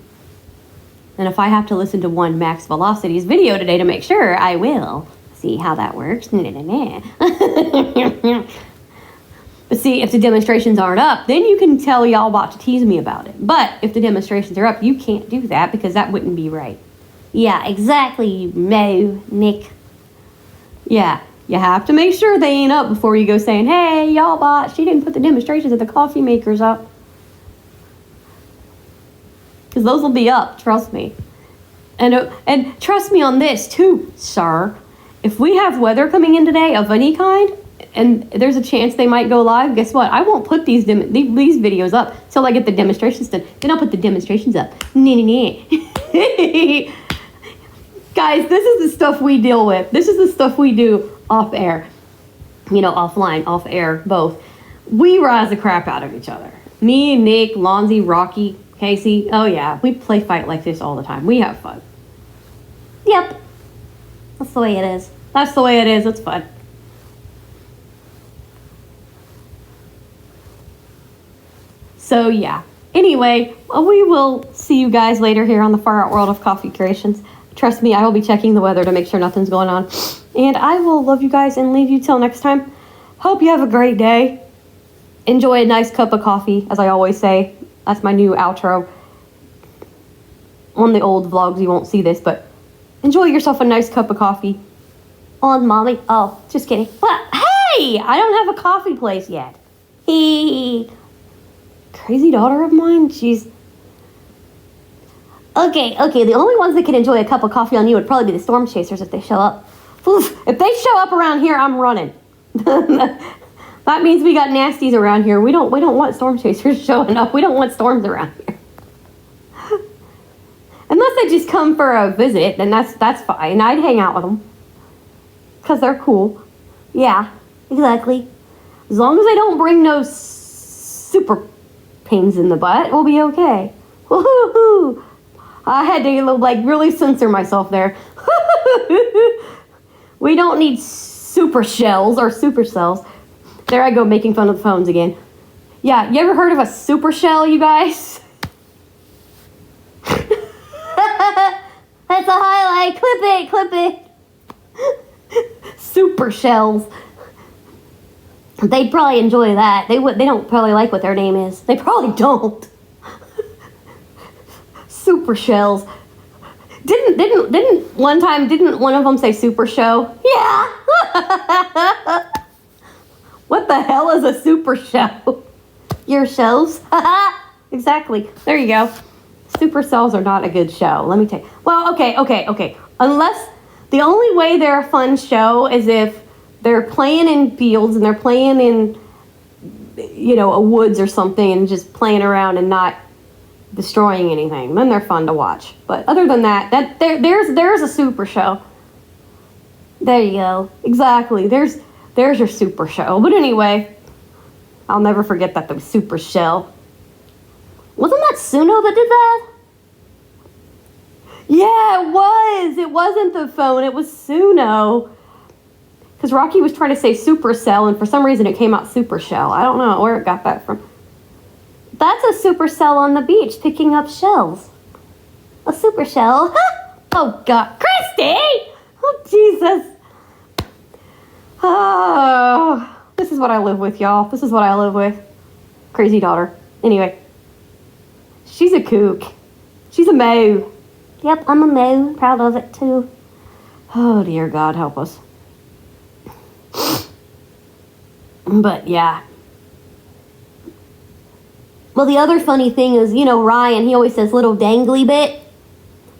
if I have to listen to one Max Velocity's video today to make sure, I will. See how that works. But see, if the demonstrations aren't up, then you can tell y'all about to tease me about it. But if the demonstrations are up, you can't do that because that wouldn't be right. Yeah, exactly, Mo, Nick. Yeah, You have to make sure they ain't up before you go saying, hey, y'all bot, she didn't put the demonstrations of the coffee makers up. Because those will be up, trust me. And trust me on this too, sir. If we have weather coming in today of any kind, and there's a chance they might go live, guess what? I won't put these videos up till I get the demonstrations done. Then I'll put the demonstrations up. Guys, this is the stuff we deal with. This is the stuff we do off air. You know, offline, off air, both. We rise the crap out of each other. Me, Nick, Lonzy, Rocky, Casey. Oh yeah, we play fight like this all the time. We have fun. Yep. That's the way it is. That's the way it is. It's fun. So yeah. Anyway, we will see you guys later here on the Far Out World of Coffee Creations. Trust me, I will be checking the weather to make sure nothing's going on. And I will love you guys and leave you till next time. Hope you have a great day. Enjoy a nice cup of coffee, as I always say. That's my new outro. On the old vlogs, you won't see this, but enjoy yourself a nice cup of coffee. On Mommy. Oh, just kidding. What? Hey! I don't have a coffee place yet. Crazy daughter of mine? She's... Okay, the only ones that can enjoy a cup of coffee on you would probably be the storm chasers if they show up. Oof, if they show up around here, I'm running. That means we got nasties around here. We don't want storm chasers showing up. We don't want storms around here. Unless they just come for a visit, then that's fine. I'd hang out with them. Because they're cool. Yeah, exactly. As long as they don't bring no super pains in the butt, we'll be okay. Woohoo! I had to like really censor myself there. We don't need super shells or supercells. There I go making fun of the phones again. Yeah, you ever heard of a supershell, you guys? That's a highlight. Clip it. Supershells. They'd probably enjoy that. They don't probably like what their name is. They probably don't. Supershells. Didn't one time, didn't one of them say super show? Yeah. What the hell is a super show? Your shows? Exactly. There you go. Supercells are not a good show. Let me tell you. Well, okay. Unless the only way they're a fun show is if they're playing in fields and they're playing in, you know, a woods or something and just playing around and not destroying anything. Then they're fun to watch. But other than that, there's a super show. There you go. Exactly. There's your super show. But anyway, I'll never forget that the super shell. Wasn't that Suno that did that? Yeah, it was. It wasn't the phone. It was Suno. Because Rocky was trying to say supercell, and for some reason it came out supershell. I don't know where it got that from. That's a supercell on the beach picking up shells. A supershell. Oh, God. Christy! Oh, Jesus. Oh, this is what I live with, y'all. This is what I live with. Crazy daughter. Anyway. She's a kook. She's a moo. Yep, I'm a moo. Proud of it, too. Oh, dear God, help us. But, yeah. Well, the other funny thing is, you know, Ryan, he always says little dangly bit.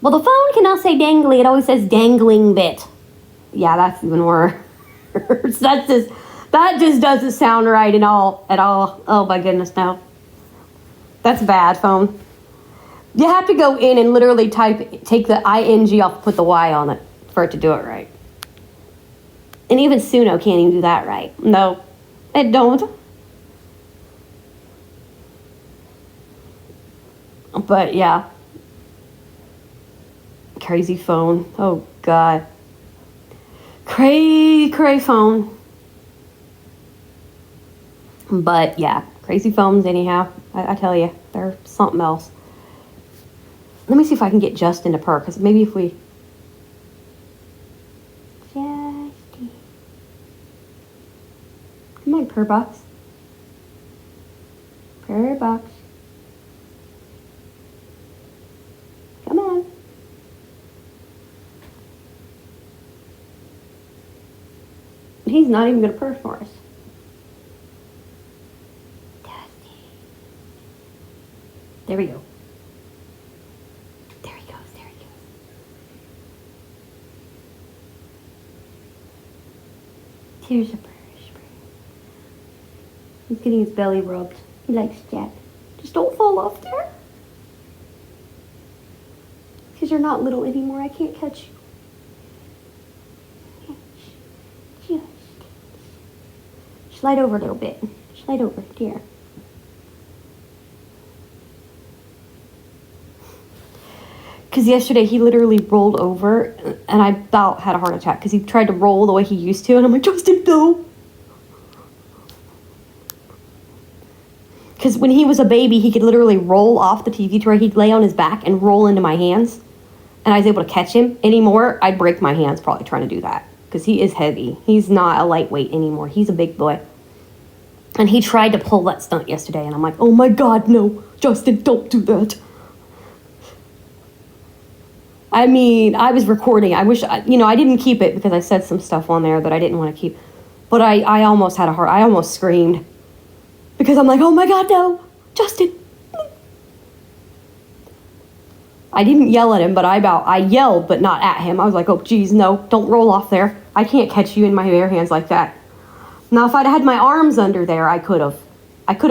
Well, the phone cannot say dangly. It always says dangling bit. Yeah, that's even worse. That just doesn't sound right at all. Oh, my goodness, no. That's bad, phone. You have to go in and literally take the ing off, put the y on it for it to do it right. And even Suno can't even do that right. No, it don't. But yeah. Crazy phone. Oh, God. Cray phone. But yeah, crazy phones anyhow. I tell you, they're something else. Let me see if I can get Justin to purr, because maybe if we... Justin. Come on, purr box. Purr box. Come on. He's not even gonna purr for us. There we go. There he goes, there he goes. Here's a purr. He's getting his belly rubbed. He likes that. Just don't fall off there. Because you're not little anymore. I can't catch you. Just slide over a little bit. Slide over, dear. Because yesterday he literally rolled over and I about had a heart attack because he tried to roll the way he used to. And I'm like, Justin, no. Because when he was a baby, he could literally roll off the TV tray. He'd lay on his back and roll into my hands. And I was able to catch him. Anymore, I'd break my hands probably trying to do that. Because he is heavy. He's not a lightweight anymore. He's a big boy. And he tried to pull that stunt yesterday. And I'm like, oh my God, no. Justin, don't do that. I mean, I was recording. I wish, I didn't keep it because I said some stuff on there that I didn't want to keep. But I almost had I almost screamed. Because I'm like, oh my God, no, Justin. I didn't yell at him, but I yelled, but not at him. I was like, oh, geez, no, don't roll off there. I can't catch you in my bare hands like that. Now, if I'd had my arms under there, I could have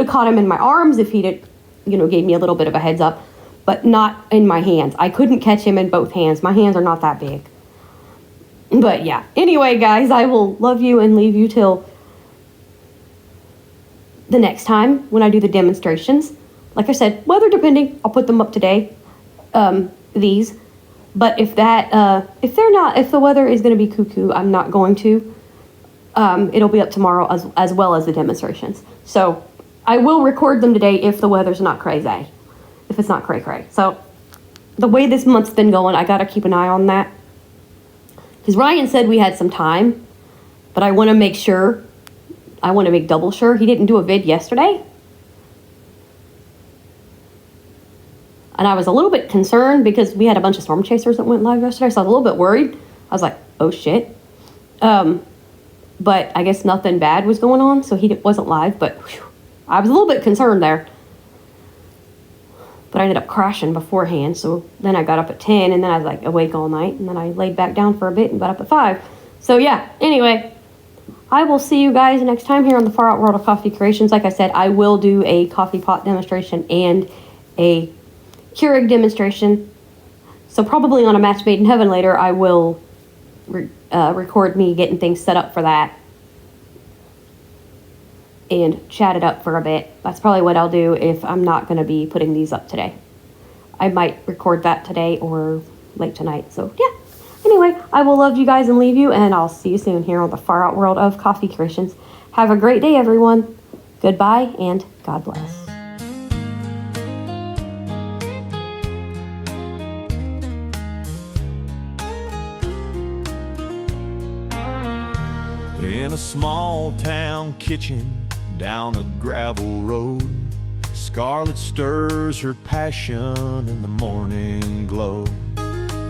caught him in my arms if he'd, gave me a little bit of a heads up, but not in my hands. I couldn't catch him in both hands. My hands are not that big. But yeah, anyway, guys, I will love you and leave you till the next time when I do the demonstrations. Like I said, weather depending, I'll put them up today, these. But if the weather is going to be cuckoo, I'm not going to. It'll be up tomorrow as well as the demonstrations. So I will record them today if the weather's not crazy. If it's not cray-cray. So the way this month's been going, I got to keep an eye on that. Because Ryan said we had some time, but I want to make sure. I want to make double sure he didn't do a vid yesterday. And I was a little bit concerned because we had a bunch of storm chasers that went live yesterday, so I was a little bit worried. I was like, oh shit. But I guess nothing bad was going on, so he wasn't live, but whew, I was a little bit concerned there. But I ended up crashing beforehand, so then I got up at 10, and then I was like awake all night, and then I laid back down for a bit and got up at 5. So yeah, anyway, I will see you guys next time here on the Far Out World of Coffee Creations. Like I said, I will do a coffee pot demonstration and a Keurig demonstration. So probably on a Match Made in Heaven later, I will record me getting things set up for that and chat it up for a bit. That's probably what I'll do if I'm not going to be putting these up today. I might record that today or late tonight. So yeah. Anyway, I will love you guys and leave you, and I'll see you soon here on the Far Out World of Coffee Creations. Have a great day, everyone. Goodbye, and God bless. In a small town kitchen down a gravel road, Scarlet stirs her passion in the morning glow.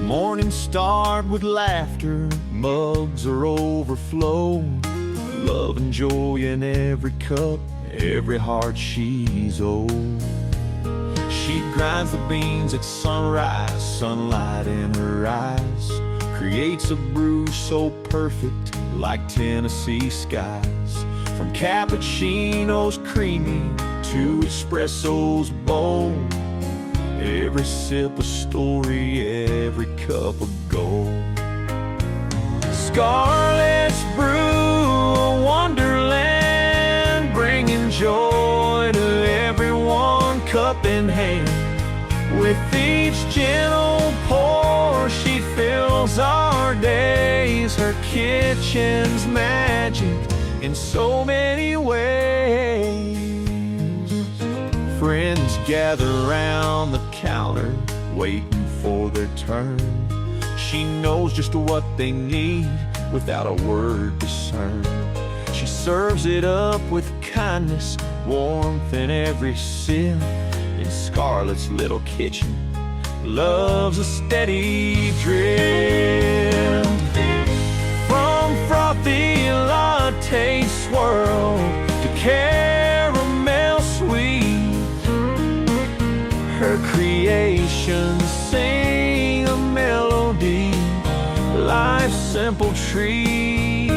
Morning start with laughter, mugs are overflowing, love and joy in every cup, every heart she's owed. She grinds the beans at sunrise, sunlight in her eyes, creates a brew so perfect like Tennessee skies. From cappuccinos creamy to espressos bold, every sip a story, every cup of gold. Scarlet's brew, a wonderland, bringing joy to everyone, cup in hand. With each gentle pour, she fills our days. Her kitchen's magic in so many ways. Friends gather round the counter, waiting for their turn. She knows just what they need without a word discerned. She serves it up with kindness, warmth in every sip. In Scarlet's little kitchen, love's a steady drip. From frothy lunch taste swirled to caramel sweet. Her creations sing a melody, life's simple treat.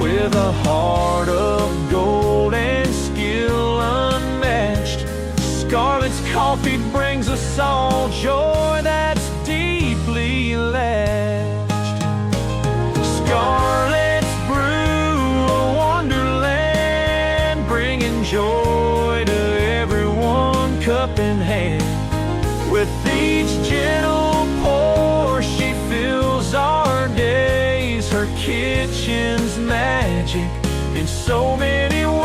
With a heart of gold and skill unmatched, Scarlet's coffee brings us all joy that's deeply latched. Scarlet's brew, a wonderland, bringing joy to everyone, cup in hand. With each gentle pour, she fills our days. Her kitchen's magic in so many ways.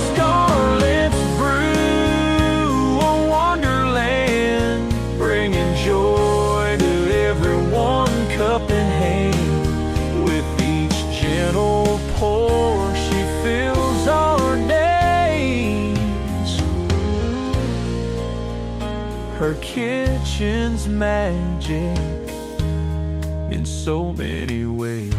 Scarlet's brew, a wonderland, bringing joy to everyone, cup in hand. With each gentle pour, she fills our days. Her kitchen's magic in so many ways.